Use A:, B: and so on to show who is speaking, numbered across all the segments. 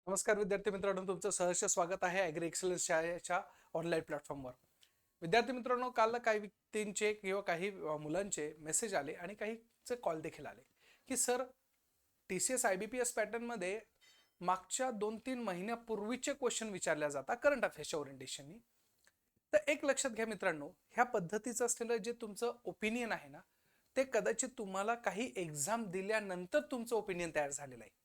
A: नमस्कार विद्यार्थी मित्रांनो, तुमचं सहर्ष स्वागत आहे ॲग्री एक्सलन्स शाळेच्या ऑनलाईन प्लॅटफॉर्मवर. विद्यार्थी मित्रांनो, काल काही व्यक्तींचे किंवा काही मुलांचे मेसेज आले आणि काहीचे कॉल देखील आले की सर, TCS IBPS पॅटर्नमध्ये मागच्या 2-3 महिन्यापूर्वीचे क्वेश्चन विचारल्या जातात करंट अफेअर्सच्या ओरिएंटेशननी. तर एक लक्षात घ्या मित्रांनो, ह्या पद्धतीचं असलेलं जे तुमचं ओपिनियन आहे ना, ते कदाचित तुम्हाला काही एक्झाम दिल्यानंतर तुमचं ओपिनियन तयार झालेलं आहे.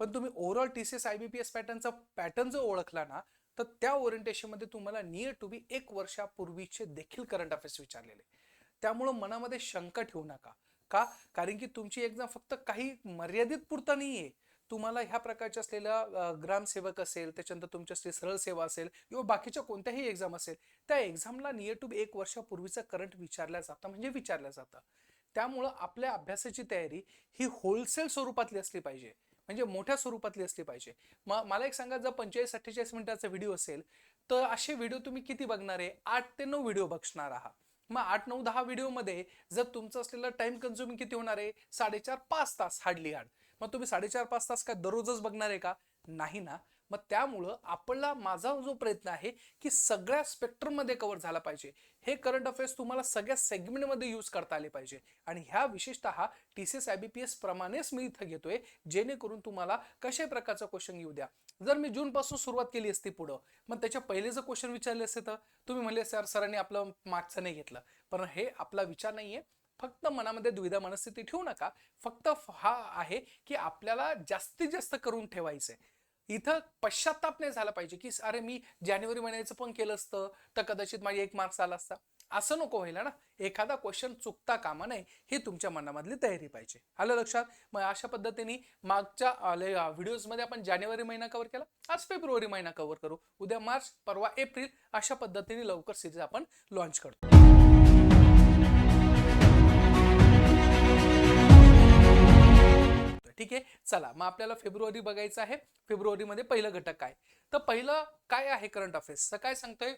A: पण तुम्ही ओव्हरऑल TCS IBPS पॅटर्नचा पॅटर्न जर ओळखला ना, तर त्या ओरिएंटेशनमध्ये तुम्हाला नियर टू बी 1 वर्षापूर्वीचे देखील करंट अफेअर्स विचारलेले. त्यामुळं मनामध्ये शंका ठेवू नका. का? कारण की तुमची एक्झाम फक्त काही मर्यादित पुरता नाही आहे. तुम्हाला ह्या प्रकारच्या असलेल्या ग्रामसेवक असेल, त्याच्यानंतर तुमच्या सरळ सेवा असेल किंवा बाकीच्या कोणत्याही एक्झाम असेल, त्या एक्झामला नियर टू 1 वर्षापूर्वीचं करंट विचारलं जातं, म्हणजे विचारलं जातं. त्यामुळं आपल्या अभ्यासाची तयारी ही होलसेल स्वरूपातली असली पाहिजे, म्हणजे मोठ्या स्वरूपातली असली पाहिजे. मला एक सांगा, जर 45-47 मिनिटाचा व्हिडिओ असेल तर असे व्हिडिओ तुम्ही किती बघणार आहे? 8 ते 9 व्हिडिओ बघणार आहात. मग 8, 9, 10 व्हिडिओ मध्ये जर तुमचं असलेलं टाइम कन्झ्युमिंग किती होणार आहे? 4.5-5 तास हार्डली हार्ड. मग तुम्ही 4.5-5 तास काय दररोजच बघणार आहे का? नाही ना. मग त्यामुळं आपला माझा जो प्रयत्न आहे की सगळ्या स्पेक्ट्रम मध्ये कव्हर झाला पाहिजे. हे करंट अफेअर्स तुम्हाला सगळ्या सेगमेंटमध्ये यूज करता आले पाहिजे. आणि ह्या विशेषतः TCS IBPS प्रमाणेच मी इथं घेतोय, जेणेकरून तुम्हाला कशा प्रकारचा क्वेश्चन येऊ द्या. जर मी जून पासून सुरुवात केली असती पुढं, मग त्याच्या पहिले जर क्वेश्चन विचारले असते तर तुम्ही म्हणले सर, सरांनी आपलं मागचं नाही घेतलं. पण हे आपला विचार नाहीये. फक्त मनामध्ये द्विधा मनस्थिती ठेवू नका. फक्त हा आहे की आपल्याला जास्तीत जास्त करून ठेवायचंय. इथं पश्चाताप नाही झाला पाहिजे की अरे, मी जानेवारी महिन्याचं पण केलं असतं तर कदाचित माझे 1 मार्क्स आला असता. असं नको व्हायला ना. एखादा क्वेश्चन चुकता कामा नये, ही तुमच्या मनामधली तयारी पाहिजे. आलं लक्षात? मग अशा पद्धतीने मागच्या व्हिडिओज मध्ये आपण जानेवारी महिना कव्हर केला, आज फेब्रुवारी महिना कव्हर करू, उद्या मार्च, परवा एप्रिल, अशा पद्धतीने लवकर सिरीज आपण लॉन्च करतो. ठीक आहे, चला मग आपल्याला फेब्रुवारी बघायचं आहे. फेब्रुवारीमध्ये पहिलं घटक काय? तर पहिलं काय आहे करंट अफेअर्स काय सांगतोय?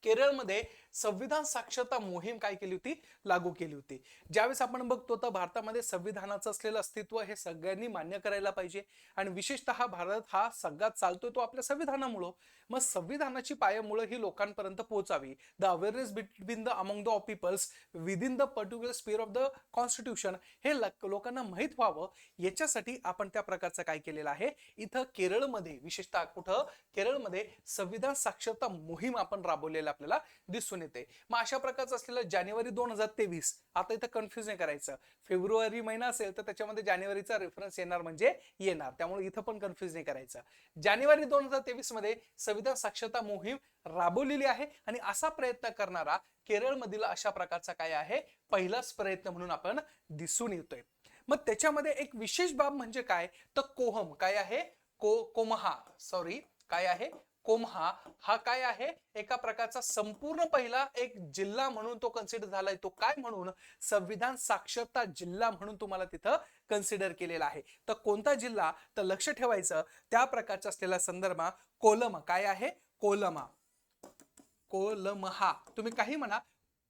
A: केरळमध्ये संविधान साक्षरता मोहीम काय केली होती? लागू केली होती. ज्यावेळेस आपण बघतो तर भारतामध्ये संविधानाचं असलेलं अस्तित्व हे सगळ्यांनी मान्य करायला पाहिजे. आणि विशेषतः भारत हा सगळ्यात चालतोय तो आपल्या संविधानामुळं. मग संविधानाची पायामुळं ही लोकांपर्यंत पोहोचावी. The awareness between the among the peoples within the particular sphere of the constitution हे लोकांना माहीत व्हावं, याच्यासाठी आपण त्या प्रकारचं काय केलेलं आहे? इथं केरळमध्ये, विशेषतः कुठं? केरळमध्ये संविधान साक्षरता मोहीम आपण राबवलेला आपल्याला दिसून येते. मग अशा प्रकारचं असलेलं जानेवारी 2023, आता इथं कन्फ्युज नाही करायचं. फेब्रुवारी महिना असेल तर त्याच्यामध्ये जानेवारीचा रेफरन्स येणार म्हणजे येणार, त्यामुळे इथं पण कन्फ्युज नाही करायचं. जानेवारी 2023 मध्ये संविधान साक्षरता मोहीम राबवलेली आहे आणि असा प्रयत्न करणारा केरळमधील अशा प्रकारचा काय आहे? पहिलाच प्रयत्न म्हणून आपण दिसून येतोय. मग त्याच्यामध्ये एक विशेष बाब म्हणजे काय? तर कोहम काय आहे? कोमहा, सॉरी, काय आहे? कोम्हा हा काय आहे? एका प्रकारचा संपूर्ण पहिला एक जिल्हा म्हणून तो कन्सिडर झालाय. तो काय म्हणून? संविधान साक्षरता जिल्हा म्हणून तुम्हाला तिथं कन्सिडर केलेला आहे. तर कोणता जिल्हा? तर लक्ष ठेवायचं, त्या प्रकारचा असलेला संदर्भ कोलम काय आहे? कोलमा, कोलमहा, तुम्ही काही म्हणा,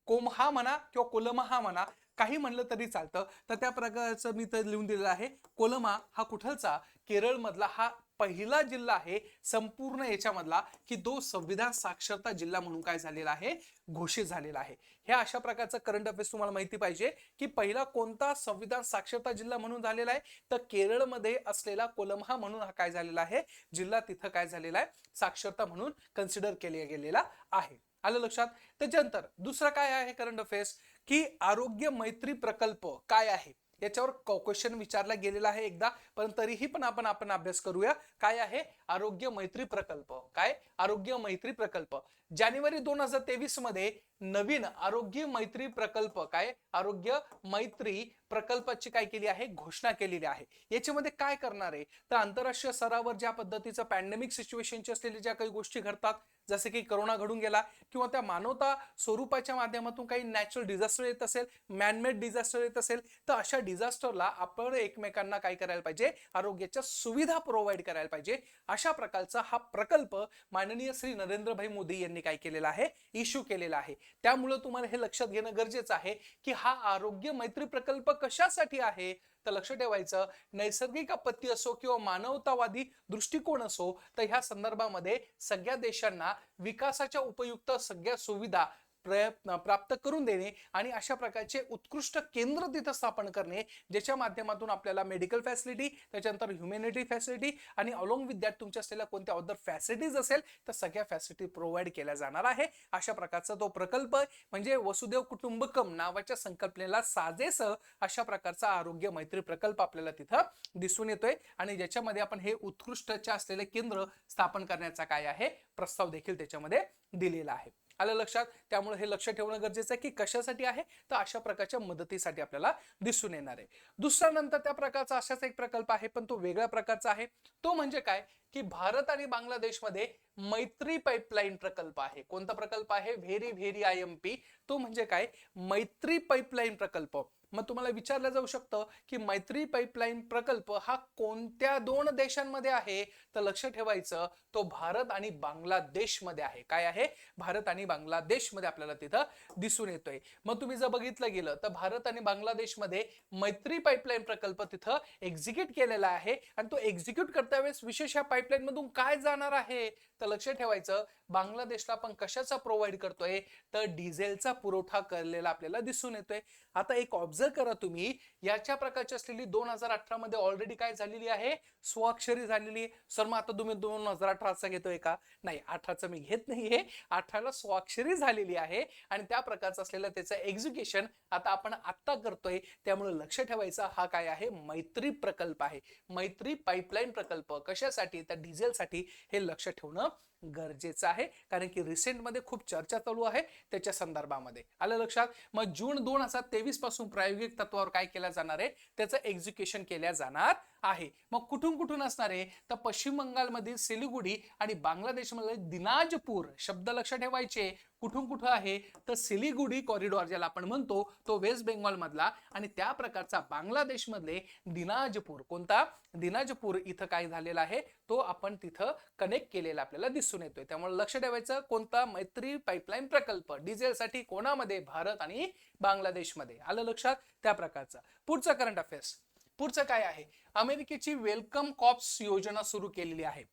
A: कोमहा म्हणा किंवा कोलमहा म्हणा, काही म्हणलं तरी चालतं. तर त्या प्रकारचं मी तर लिहून दिलेलं आहे. कोलमा हा कुठलचा? केरळ मधला हा पहिला जिल्हा आहे संपूर्ण याच्यामधला की तो संविधान साक्षरता जिल्हा म्हणून काय झालेला आहे? घोषित झालेला आहे. हे अशा प्रकारचं करंट अफेअर्स तुम्हाला माहिती पाहिजे की पहिला कोणता संविधान साक्षरता जिल्हा म्हणून झालेला आहे? तर केरळमध्ये असलेला कोलमहा म्हणून हा काय झालेला आहे? जिल्हा तिथं काय झालेला आहे? साक्षरता म्हणून कन्सिडर केला गेलेला आहे. आलं लक्षात? त्याच्यानंतर दुसरा काय आहे करंट अफेअर्स की आरोग्य मैत्री प्रकल्प काय आहे? याच्यावर क्वेश्चन विचारला गेलेला आहे एकदा, पण तरीही पण आपण अभ्यास करूया. काय आहे? आरोग्य मैत्री प्रकल्प. काय? आरोग्य मैत्री प्रकल्प. जानेवारी 2023 मध्ये नवीन आरोग्य मैत्री प्रकल्प, काय? आरोग्य मैत्री प्रकल्पाची काय केली आहे? घोषणा केलेली आहे. याच्यामध्ये काय करणार आहे? तर आंतरराष्ट्रीय स्तरावर ज्या पद्धतीचं पॅन्डेमिक सिच्युएशनची असलेल्या ज्या काही गोष्टी घडतात, जसे की करोना घडून गेला किंवा त्या मानवता स्वरूपाच्या माध्यमातून काही नॅचरल डिझास्टर येत असेल, मॅनमेड डिझास्टर येत असेल, तर अशा डिझास्टरला आपण एकमेकांना काय करायला पाहिजे? आरोग्याच्या सुविधा प्रोव्हाइड करायला पाहिजे. अशा प्रकारचा हा प्रकल्प माननीय श्री नरेंद्रभाई मोदी यांनी काय केलेला आहे, इश्यू केलेला आहे. त्यामुळे तुम्हाला हे लक्षात घेणं गरजेचं आहे की हा आरोग्य मैत्री प्रकल्प कशासाठी आहे. तर लक्ष ठेवायचं, नैसर्गिक आपत्ती असो किंवा मानवतावादी दृष्टिकोन असो, तर ह्या संदर्भामध्ये सगळ्या देशांना विकासाच्या उपयुक्त सगळ्या सुविधा प्राप्त करून देणे आणि अशा प्रकारचे उत्कृष्ट केंद्र तिथं स्थापन करणे, ज्याच्या माध्यमातून आपल्याला मेडिकल फॅसिलिटी, त्याच्यानंतर ह्युमॅनिटी फॅसिलिटी आणि अलोंग विथ दॅट तुमच्या असलेल्या कोणत्या अदर फॅसिलिटीज असेल तर सगळ्या फॅसिलिटी प्रोव्हाइड केल्या जाणार आहे. अशा प्रकारचा तो प्रकल्प म्हणजे वसुदेव कुटुंबकम नावाच्या संकल्पनेला साजेस अशा प्रकारचा आरोग्य मैत्री प्रकल्प आपल्याला तिथं दिसून येतोय आणि ज्याच्यामध्ये आपण हे उत्कृष्टच्या असलेले केंद्र स्थापन करण्याचा काय आहे प्रस्ताव देखील त्याच्यामध्ये दिलेला आहे. आलं लक्षात. त्यामुळे हे लक्ष ठेवणं गरजेचं आहे की कशासाठी आहे, तर अशा प्रकारच्या मदतीसाठी आपल्याला दिसून येणार आहे. दुसरा नंतर त्या प्रकारचा असाच एक प्रकल्प आहे, पण तो वेगळ्या प्रकारचा आहे. तो म्हणजे काय की भारत आणि बांगलादेशमध्ये मैत्री पाईपलाईन प्रकल्प आहे. कोणता प्रकल्प आहे, व्हेरी व्हेरी IMP. तो म्हणजे काय, मैत्री पाईपलाईन प्रकल्प. मग तुम्हाला विचारलं जाऊ शकतं की मैत्री पाईपलाईन प्रकल्प हा कोणत्या दोन देशांमध्ये आहे, तर लक्ष ठेवायचं तो भारत आणि बांगलादेश मध्ये आहे. काय आहे, भारत आणि बांगलादेश मध्ये आपल्याला तिथं दिसून येतोय. मग तुम्ही जर बघितलं गेलं तर भारत आणि बांगलादेश मध्ये मैत्री पाईपलाईन प्रकल्प तिथं एक्झिक्यूट केलेला आहे आणि तो एक्झिक्यूट करता वेळेस विशेष ह्या पाईपलाईन मधून काय जाणार आहे, तर लक्ष ठेवायचं बांगलादेशला आपण कशाचा प्रोव्हाइड करतोय, तर डिझेलचा पुरवठा केलेला आपल्याला दिसून येतोय. आता एक ऑब्झर्व करा तुम्ही, याच्या प्रकारची असलेली 2018 मध्ये ऑलरेडी काय झालेली आहे, स्वाक्षरी झालेली आहे. सर मग आता तुम्ही 2018चा घेतोय का, नाही 18चा मी घेत नाहीये, 18ला स्वाक्षरी झालेली आहे आणि त्या प्रकारचं असलेलं त्याचं एक्झिक्युशन आता आपण आत्ता करतोय. त्यामुळे लक्ष ठेवायचा हा काय आहे, मैत्री प्रकल्प आहे. मैत्री पाईपलाईन प्रकल्प कशासाठी, तर डिझेलसाठी. हे लक्ष ठेवणं गरजेचं आहे कारण की रिसेंट मध्ये खूप चर्चा चालू आहे त्याच्या संदर्भामध्ये. आलं लक्षात. मग जून 2023 पासून प्रायोगिक तत्वावर काय केलं जाणार आहे, त्याचं एक्झिक्युशन केल्या जाणार आहे. मग कुठून कुठून असणार आहे, तर पश्चिम बंगालमधील सिलिगुडी आणि बांगलादेशमधील दिनाजपूर. शब्द लक्ष ठेवायचे, कुठून कुठं आहे, तर सिलिगुडी कॉरिडॉर ज्याला आपण म्हणतो तो वेस्ट बेंगॉल मधला आणि त्या प्रकारचा बांगलादेश मधले दिनाजपूर. कोणता, दिनाजपूर इथं काय झालेला आहे, तो आपण तिथं कनेक्ट केलेला आपल्याला दिसून येतोय. त्यामुळे लक्ष ठेवायचं कोणता, मैत्री पाईपलाईन प्रकल्प डिझेलसाठी कोणामध्ये, भारत आणि बांगलादेशमध्ये. आलं लक्षात. त्या प्रकारचा पुढचा करंट अफेअर्स. पुढचं काय आहे, अमेरिकेची वेलकम कॉप्स योजना सुरू केलेली आहे.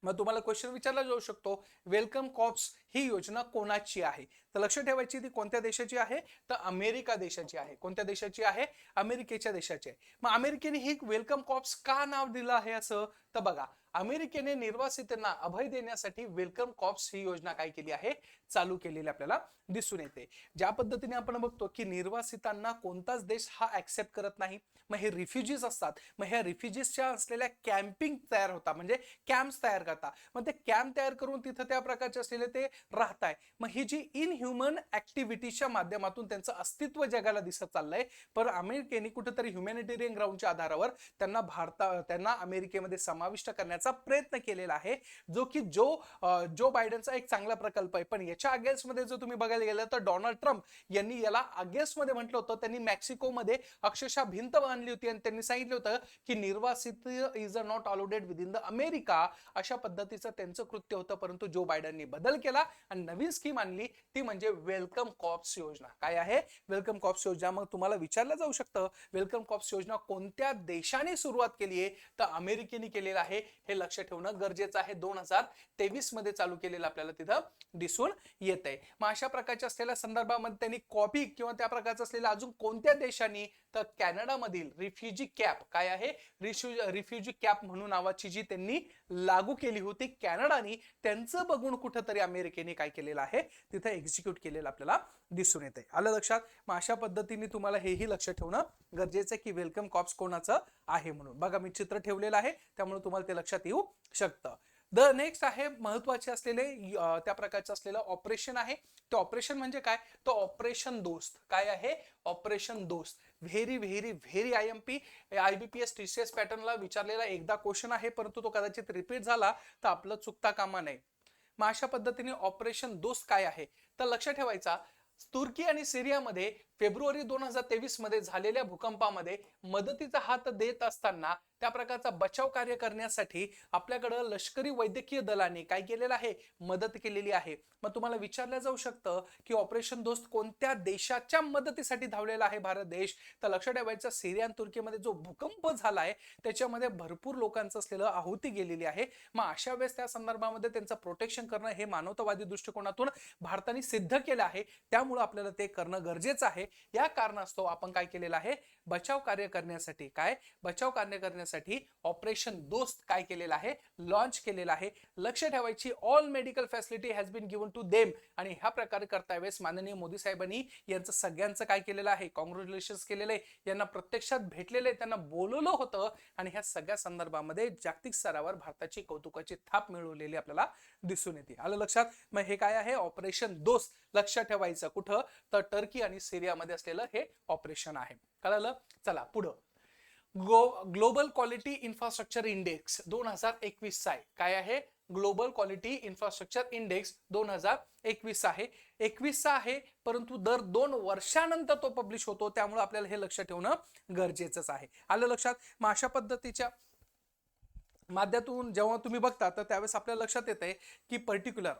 A: मग तुम्हाला क्वेश्चन विचारला जाऊ शकतो, वेलकम कॉप्स ही योजना कोणाची आहे, तर लक्ष ठेवायची ती कोणत्या देशाची आहे, तर अमेरिका देशाची आहे. कोणत्या देशाची आहे, अमेरिकेच्या देशाची आहे. मग अमेरिकेने ही वेलकम कॉप्स का नाव दिलं आहे असं, तर बघा अमेरिकेने निर्वासितांना अभय देण्यासाठी वेलकम कॉप्स ही योजना काय केली आहे, चालू केलेली आपल्याला दिसून येते. ज्या पद्धतीने आपण बघतो की निर्वासितांना कोणताच देश हा ऍक्सेप्ट करत नाही. मग हे रिफ्युजीज असतात, मग ह्या रिफ्युजीजच्या असलेल्या कॅम्पिंग तयार होता, म्हणजे कॅम्प्स तयार करता. मग ते कॅम्प तयार करून तिथं त्या प्रकारचे असलेले ते राहताय. मग ही जी इनह्युमन ऍक्टिव्हिटीच्या माध्यमातून त्यांचं अस्तित्व जगाला दिसत चाललंय. पण अमेरिकेने कुठेतरी ह्युमॅनिटेरियन ग्राउंडच्या आधारावर त्यांना अमेरिकेमध्ये समाविष्ट करण्याचा प्रयत्न केलेला आहे, जो की जो बायडनचा एक चांगला प्रकल्प आहे. पण याच्या अगेन्स्ट मध्ये जर तुम्ही बघायला गेलं तर डोनाल्ड ट्रम्प यांनी याला अगेन्स्ट मध्ये म्हटलं होतं. त्यांनी मेक्सिको मध्ये अक्षरशः भिंत बांधली होती आणि त्यांनी सांगितलं होतं की निर्वासित is not allowed with in the America. अशा पद्धतीचं त्यांचं कृत्य होतं. परंतु जो बायडननी बदल केला आणि नवीन स्कीम आणली ती म्हणजे वेलकम कॉप्स योजना. काय आहे, वेलकम कॉप्स योजना. मग तुम्हाला विचारलं जाऊ शकतं वेलकम कॉप्स योजना कोणत्या देशाने सुरुवात केली आहे, तर अमेरिकेने केलेलं आहे. हे लक्ष ठेवणं गरजेचं आहे. 2023 मध्ये चालू केलेलं आपल्याला तिथं दिसून येत आहे. मग अशा प्रकारच्या असलेल्या संदर्भामध्ये त्यांनी कॉपी किंवा त्या प्रकारचं असलेल्या अजून कोणत्या देशांनी, तर कॅनडा मधील रिफ्युजी कॅप. काय आहे, रिफ्युजी कॅप म्हणून नावाची जी त्यांनी लागू केली होती कॅनडानी, त्यांचं बघून कुठंतरी अमेरिकेने काय केलेलं आहे, तिथं एक्झिक्यूट केलेलं आपल्याला दिसून येते. आलं लक्षात. मग अशा पद्धतीने तुम्हाला हेही लक्ष ठेवणं गरजेचं आहे की वेलकम कॉप्स कोणाचं आहे म्हणून. बघा मी चित्र ठेवलेलं आहे त्यामुळे तुम्हाला ते लक्षात येऊ शकतं. द नेक्स्ट आहे महत्वाचे असलेले त्या प्रकारचं असलेलं ऑपरेशन आहे. ते ऑपरेशन म्हणजे काय, तो ऑपरेशन दोस्त. काय आहे, ऑपरेशन दोस्त. Very very very IMP IBPS TCS पॅटर्नला विचारलेला एकदा क्वेश्चन आहे, परंतु तो कदाचित रिपीट झाला तर आपलं चुकता कामा नये. मग अशा पद्धतीने ऑपरेशन दोस्त काय आहे, तर लक्ष ठेवायचा तुर्की आणि सिरियामध्ये फेब्रुवारी 2023 मध्ये झालेल्या भूकंपामध्ये मदतीचा हात देत असताना त्या प्रकारचा बचाव कार्य करण्यासाठी आपल्याकडे लष्करी वैद्यकीय दलाने काय केलेलं आहे, मदत केलेली आहे. मग तुम्हाला विचारलं जाऊ शकतं की ऑपरेशन दोस्त कोणत्या देशाच्या मदतीसाठी धावलेला आहे भारत देश? तर लक्षात ठेवायचं, सिरिया आणि तुर्कीमध्ये जो भूकंप झालाय त्याच्यामध्ये भरपूर लोकांचं असलेलं आहुती गेलेली आहे. मग अशा वेळेस त्या संदर्भामध्ये त्यांचं प्रोटेक्शन करणं हे मानवतावादी दृष्टिकोनातून भारताने सिद्ध केलं आहे. त्यामुळे आपल्याला ते करणं गरजेचं आहे. या कारणास्तव आपण काय केलेलं आहे, बचाव कार्य करण्यासाठी बचाव कार्य करण्यासाठी ऑपरेशन दोस्त काय केलेलं आहे, लॉन्च केलेलं आहे. लक्ष ठेवायची, all medical facility has been given to them. आणि ह्या प्रकारे करता वेळेस माननीय मोदी साहेबांनी यांचं सगळ्यांचं काय केलेलं आहे, कॉंग्रॅच्युलेशन्स केलेले. यांना प्रत्यक्षात भेटलेले, त्यांना बोलवलं होतं आणि ह्या सगळ्या संदर्भामध्ये जागतिक स्तरावर भारताची कौतुकाची थाप मिळवलेली आपल्याला दिसून येते. आलं लक्षात? मग हे काय आहे, ऑपरेशन दोस्त. लक्षात ठेवायचं कुठं, तर टर्की आणि सिरियामध्ये असलेलं हे ऑपरेशन आहे. कळलं? चला पुढं. ग्लोबल क्वालिटी इन्फ्रास्ट्रक्चर इंडेक्स 2021 आहे. काय आहे, ग्लोबल क्वालिटी इन्फ्रास्ट्रक्चर इंडेक्स 2021 आहे. 21 आहे, परंतु दर 2 वर्षानंतर तो पब्लिश होतो. त्यामुळे आपल्याला हे लक्षात ठेवणं गरजेचंच आहे. आलं लक्षात? मग अशा पद्धतीच्या माध्यमातून जेव्हा तुम्ही बघता तर त्यावेळेस आपल्याला लक्षात येते की पर्टिक्युलर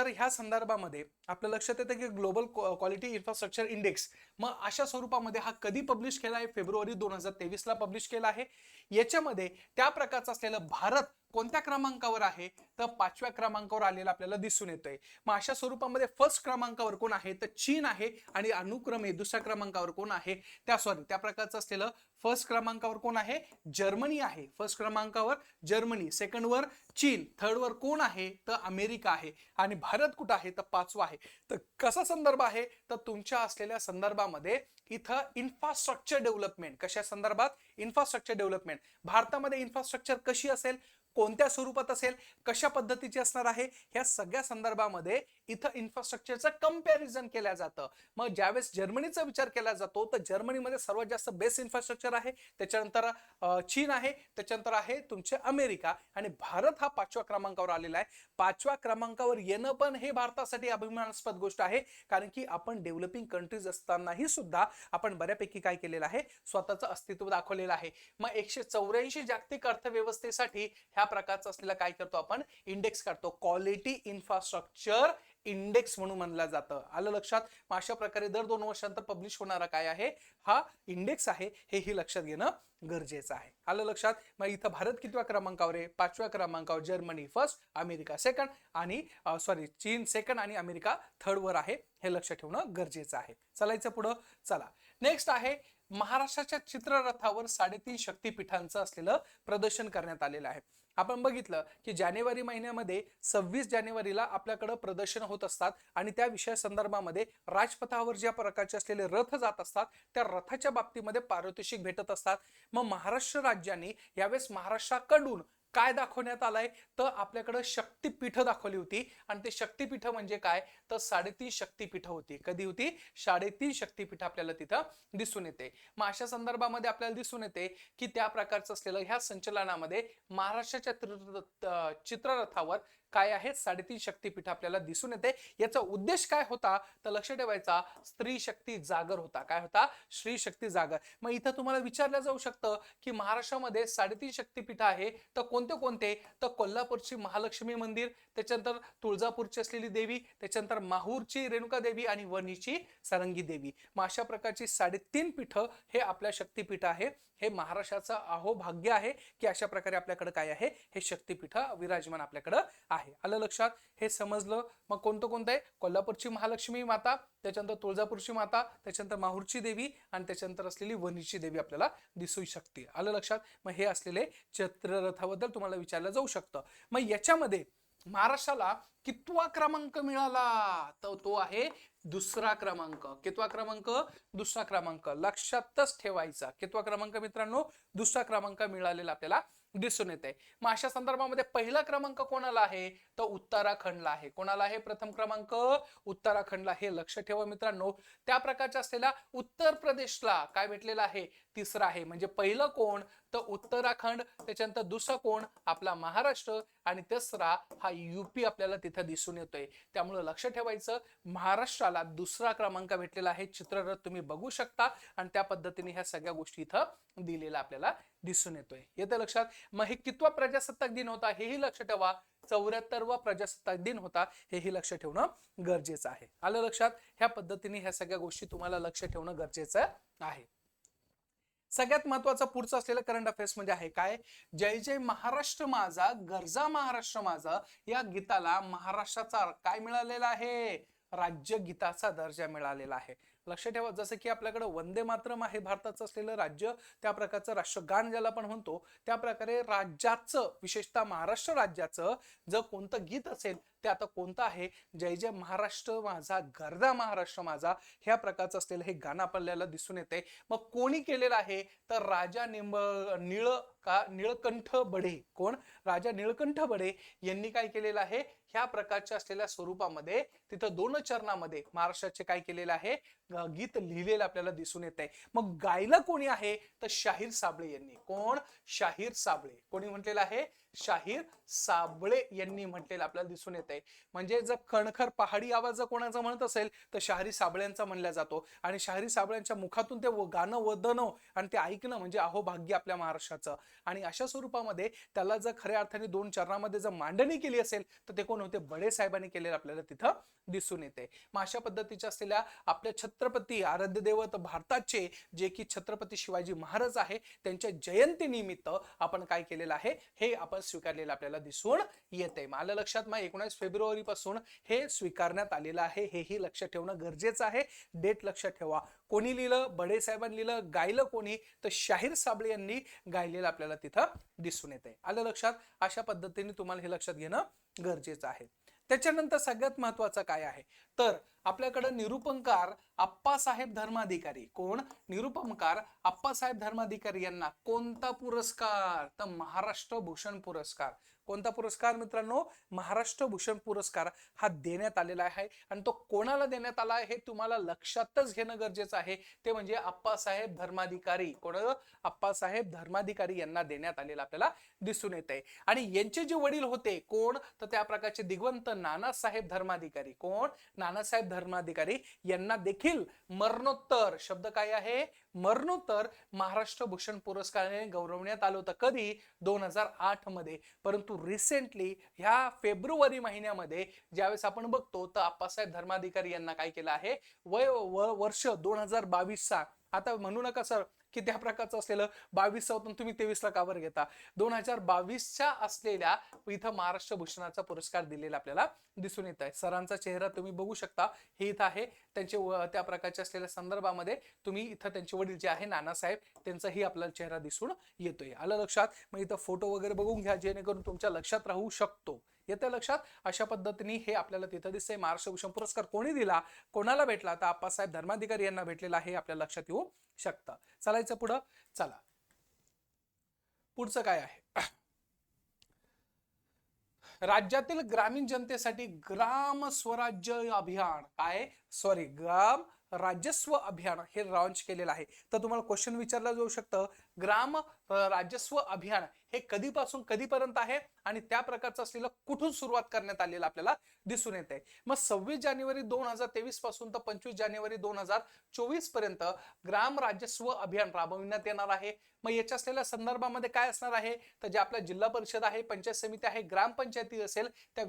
A: ह्या संदर्भामध्ये आपल्या लक्षात येतं की ग्लोबल क्वालिटी इन्फ्रास्ट्रक्चर इंडेक्स मग अशा स्वरूपामध्ये हा कधी पब्लिश केला आहे, फेब्रुवारी 2023 ला पब्लिश केला आहे. याच्यामध्ये त्या प्रकारचा असलेला भारत कोणत्या क्रमांकावर आहे, तर 5व्या क्रमांकावर आलेला आपल्याला दिसून येतोय. मग अशा स्वरूपामध्ये फर्स्ट क्रमांकावर कोण आहे, तर चीन आहे. आणि अनुक्रमे दुसऱ्या क्रमांकावर कोण आहे, त्या प्रकारचं असलेलं फर्स्ट क्रमांकावर कोण आहे, जर्मनी आहे. फर्स्ट क्रमांकावर जर्मनी, सेकंड वर चीन, थर्ड वर कोण आहे, तर अमेरिका आहे. आणि भारत कुठं आहे, तर 5वा आहे. तर कसा संदर्भ आहे, तर तुमच्या असलेल्या संदर्भामध्ये इथं इन्फ्रास्ट्रक्चर डेव्हलपमेंट, कशा संदर्भात, इन्फ्रास्ट्रक्चर डेव्हलपमेंट. भारतामध्ये इन्फ्रास्ट्रक्चर कशी असेल, कोणत्या स्वरूपात असेल, कशा पद्धतीची असणार आहे, ह्या सगळ्या संदर्भामध्ये इथं इन्फ्रास्ट्रक्चरचं कंपॅरिझन केलं जातं. मग ज्यावेळेस जर्मनीचा विचार केला जातो तर जर्मनीमध्ये सर्वात जास्त बेस्ट इन्फ्रास्ट्रक्चर आहे. त्याच्यानंतर चीन आहे, त्याच्यानंतर आहे तुमचे अमेरिका. आणि भारत हा 5व्या क्रमांकावर आलेला आहे. 5व्या क्रमांकावर येणं पण हे भारतासाठी अभिमानास्पद गोष्ट आहे. कारण की आपण डेव्हलपिंग कंट्रीज असतानाही सुद्धा आपण बऱ्यापैकी काय केलेलं आहे, स्वतःचं अस्तित्व दाखवलेलं आहे. मग 184 जागतिक अर्थव्यवस्थेसाठी ह्या प्रकारचं असलेला काय करतो आपण, इंडेक्स काढतो. क्वालिटी इन्फ्रास्ट्रक्चर इंडेक्स म्हणून म्हणलं जातं. आलं लक्षात? मग अशा प्रकारे दर 2 वर्षांतर पब्लिश होणारा काय आहे, हा इंडेक्स आहे. हेही लक्षात घेणं गरजेचं आहे. आलं लक्षात? मग इथं भारत कितव्या क्रमांकावर आहे, 5व्या क्रमांकावर. जर्मनी फर्स्ट, अमेरिका सेकंड, आणि चीन सेकंड आणि अमेरिका थर्ड वर आहे. हे लक्षात ठेवणं गरजेचं आहे. चलायचं पुढं. चला, नेक्स्ट आहे महाराष्ट्राच्या चित्ररथावर 3.5 शक्तीपीठांचं असलेलं प्रदर्शन करण्यात आलेलं आहे. आपण बघितलं की जानेवारी महिन्यामध्ये 26 जानेवारीला आपल्याकडे प्रदर्शन होत असतात आणि त्या विषया संदर्भामध्ये राजपथावर ज्या प्रकारचे असलेले रथ जात असतात त्या रथाच्या बाबतीमध्ये पारितोषिक भेटत असतात. मग महाराष्ट्र राज्याने यावेळेस महाराष्ट्राकडून काय दाखवण्यात आलंय, तर आपल्याकडे शक्तीपीठ दाखवली होती. आणि ते शक्तीपीठ म्हणजे काय, तर 3.5 शक्तीपीठ होती. कधी होती, 3.5 शक्तीपीठ आपल्याला तिथं दिसून येते. मग अशा संदर्भामध्ये आपल्याला दिसून येते की त्या प्रकारचं असलेलं ह्या संचलनामध्ये महाराष्ट्राच्या चित्ररथावर काय आहे, 3.5 शक्तीपीठ आपल्याला दिसून येते. याचा उद्देश काय होता, तर लक्ष ठेवायचा, स्त्री शक्ती जागर होता. काय होता, स्त्री शक्ती जागर. मग इथं तुम्हाला विचारलं जाऊ शकतं की महाराष्ट्रामध्ये 3.5 शक्तीपीठ आहे, तर कोणते कोणते, तर कोल्हापूरची महालक्ष्मी मंदिर, त्याच्यानंतर तुळजापूरची असलेली देवी, त्याच्यानंतर माहूरची रेणुका देवी आणि वणीची सारंगी देवी. मग अशा प्रकारची 3.5 पीठ हे आपल्या शक्तीपीठ आहे. हे महाराष्ट्राचं अहोभाग्य आहे की अशा प्रकारे आपल्याकडे काय आहे, हे शक्तीपीठ विराजमान आपल्याकडे आहे. आलं लक्षात? हे समजलं. मग कोणतं कोणतं आहे, कोल्हापूरची महालक्ष्मी माता, त्याच्यानंतर तुळजापूरची माता, त्याच्यानंतर माहूरची देवी आणि त्याच्यानंतर असलेली वणीची देवी आपल्याला दिसू शकते. आलं लक्षात? मग हे असलेले चित्ररथाबद्दल तुम्हाला विचारलं जाऊ शकतं. मग याच्यामध्ये महाराष्ट्राला कितवा क्रमांक मिळाला, तर तो आहे दुसरा क्रमांक. कितवा क्रमांक, दुसरा क्रमांक. लक्षातच ठेवायचा, कितवा क्रमांक मित्रांनो, दुसरा क्रमांक मिळालेला आपल्याला दिसून येते. मग अशा संदर्भामध्ये पहिला क्रमांक कोणाला आहे, तर उत्तराखंडला आहे. कोणाला आहे प्रथम क्रमांक, उत्तराखंडला. हे लक्ष ठेवा मित्रांनो. त्या प्रकारच्या असलेल्या उत्तर प्रदेशला काय भेटलेला आहे, तिसरा आहे. म्हणजे पहिलं कोण, तर उत्तराखंड, त्याच्यानंतर दुसरा कोण आपला महाराष्ट्र, आणि तिसरा हा युपी आपल्याला तिथं दिसून येतोय. त्यामुळे लक्ष ठेवायचं, महाराष्ट्राला दुसरा क्रमांक भेटलेला आहे. चित्ररथ तुम्ही बघू शकता आणि त्या पद्धतीने ह्या सगळ्या गोष्टी इथं दिलेल्या आपल्याला दिसून येतोय. येतं लक्षात? मग हे कितवा प्रजासत्ताक दिन होता हेही लक्ष ठेवा. 74वा प्रजासत्ताक दिन होता, हेही लक्ष ठेवणं गरजेचं आहे. आलं लक्षात? ह्या पद्धतीने ह्या सगळ्या गोष्टी तुम्हाला लक्ष ठेवणं गरजेचं आहे. सगळ्यात महत्वाचा पुढचा असलेला करंट अफेअर्स म्हणजे आहे काय, जय जय महाराष्ट्र माझा गरजा महाराष्ट्र माझा या गीताला महाराष्ट्राचा काय मिळालेला आहे, राज्यगीताचा दर्जा मिळालेला आहे. लक्ष ठेवा, जसं की आपल्याकडे वंदे मातरम आहे भारताचं असलेलं राज्य, त्या प्रकारचं राष्ट्रगान ज्याला आपण म्हणतो, त्या प्रकारे राज्याचं विशेषतः महाराष्ट्र राज्याचं जर कोणतं गीत असेल ते आता कोणतं आहे, जय जय महाराष्ट्र माझा गरजा महाराष्ट्र माझा ह्या प्रकारचं असलेलं हे गाणं आपल्याला दिसून येते. मग कोणी केलेलं आहे तर राजा निळकंठ बढे, कोण, राजा निळकंठ बढे यांनी काय केलेलं आहे, ह्या प्रकारच्या असलेल्या स्वरूपामध्ये तिथं 2 चरणामध्ये महाराष्ट्राचे काय केलेलं आहे, गीत लिहिलेलं आपल्याला दिसून येत आहे. मग गायलं कोणी आहे तर शाहीर साबळे यांनी. कोण? शाहीर साबळे. कोणी म्हटलेलं आहे? शाहीर साबळे यांनी म्हटलेलं आपल्याला दिसून येत आहे. म्हणजे जर खणखर पहाडी आवाज जर कोणाचा म्हणत असेल तर शाहीर साबळ्यांचा म्हणला जातो, आणि शाहीर साबळ्यांच्या मुखातून ते गाणं वदणं आणि ते ऐकणं म्हणजे अहोभाग्य आपल्या महाराष्ट्राचं. आणि अशा स्वरूपामध्ये त्याला जर खऱ्या अर्थाने 2 चरणामध्ये जर मांडणी केली असेल तर ते कोण होते, बडे साहेबांनी केलेलं आपल्याला तिथं दिसून येते. मग अशा पद्धतीच्या असलेल्या आपल्या छत्रपती आराध्य दैवत भारताचे जे की छत्रपती शिवाजी महाराज आहे, त्यांच्या जयंती निमित्त आपण काय केलेलं आहे, हे आपण स्वीकारलेलं आपल्याला दिसून येते. आलं लक्षात? मग 19 फेब्रुवारी पासून हे स्वीकारण्यात आलेलं आहे, हेही लक्ष ठेवणं गरजेचं आहे. डेट लक्ष ठेवा. कोणी लिहिलं? बडे साहेबांनी लिहिलं. गायलं कोणी तर शाहीर साबळे यांनी गायलेलं आपल्याला तिथं दिसून येते. आलं लक्षात? अशा पद्धतीने तुम्हाला हे लक्षात घेणं गरजेचं आहे. त्याच्यानंतर सगळ्यात महत्वाचं काय आहे तर आपल्याकडे निरूपणकार आप्पासाहेब धर्माधिकारी. कोण? निरूपणकार आप्पासाहेब धर्माधिकारी यांना कोणता पुरस्कार तर महाराष्ट्र भूषण पुरस्कार. कोणता पुरस्कार मित्रांनो? महाराष्ट्र भूषण पुरस्कार हा देण्यात आलेला आहे. आणि तो कोणाला देण्यात आला हे तुम्हाला लक्षातच घेणं गरजेचं आहे, ते म्हणजे आप्पासाहेब धर्माधिकारी. कोण? आप्पासाहेब धर्माधिकारी यांना देण्यात आलेला आपल्याला दिसून येत आहे. आणि यांचे जे वडील होते कोण तर त्या प्रकारचे दिग्वंत नानासाहेब धर्माधिकारी. कोण? नानासाहेब धर्माधिकारी यांना देखील मरणोत्तर, शब्द काय आहे, मरणोत्तर महाराष्ट्र भूषण पुरस्काराने गौरवण्यात आलं होतं. कधी? 2008 मध्ये. परंतु रिसेंटली ह्या फेब्रुवारी महिन्यामध्ये ज्यावेळेस आपण बघतो तर आप्पासाहेब धर्माधिकारी यांना काय केलं आहे, वर्ष 2022चा, आता म्हणू नका सर की त्या प्रकारचं असलेलं 22 तुम्ही 23ला कावर घेता, 2022च्या असलेल्या इथं महाराष्ट्र भूषणाचा पुरस्कार दिलेला आपल्याला दिसून येत आहे. सरांचा चेहरा तुम्ही बघू शकता, हे इथं आहे. त्यांचे त्या प्रकारच्या असलेल्या संदर्भामध्ये तुम्ही इथं त्यांचे वडील जे आहे नानासाहेब, त्यांचाही आपल्याला चेहरा दिसून येतोय. आलं लक्षात? मग इथं फोटो वगैरे बघून घ्या जेणेकरून तुमच्या लक्षात राहू शकतो. येतं लक्षात? अशा पद्धतीने हे आपल्याला तिथं दिसतंय. महाराष्ट्र भूषण पुरस्कार कोणी दिला, कोणाला भेटला तर आप्पासाहेब धर्माधिकारी यांना भेटलेला आहे, आपल्या लक्षात येऊ शकतं. चालायचं पुढं. चला पुढचं काय आहे, राज्यातील ग्रामीण जनतेसाठी ग्राम स्वराज्य अभियान, काय सॉरी ग्राम राजस्व अभियान हे लॉन्च केलेलं आहे. तर तुम्हाला क्वेश्चन विचारला जाऊ शकतं, ग्राम राजस्व अभियान हे कधीपासून कधीपर्यंत आहे आणि त्या प्रकारचं असलेलं कुठून सुरुवात करण्यात आलेलं आपल्याला दिसून येत आहे. मग 26 जानेवारी 2023 पासून तर 25 जानेवारी 2024 पर्यंत ग्राम राजस्व अभियान राबविण्यात येणार आहे. मग याच्या असलेल्या संदर्भामध्ये काय असणार आहे तर जे आपल्या जिल्हा परिषद आहे, पंचायत समिती आहे, ग्रामपंचायती असेल, त्या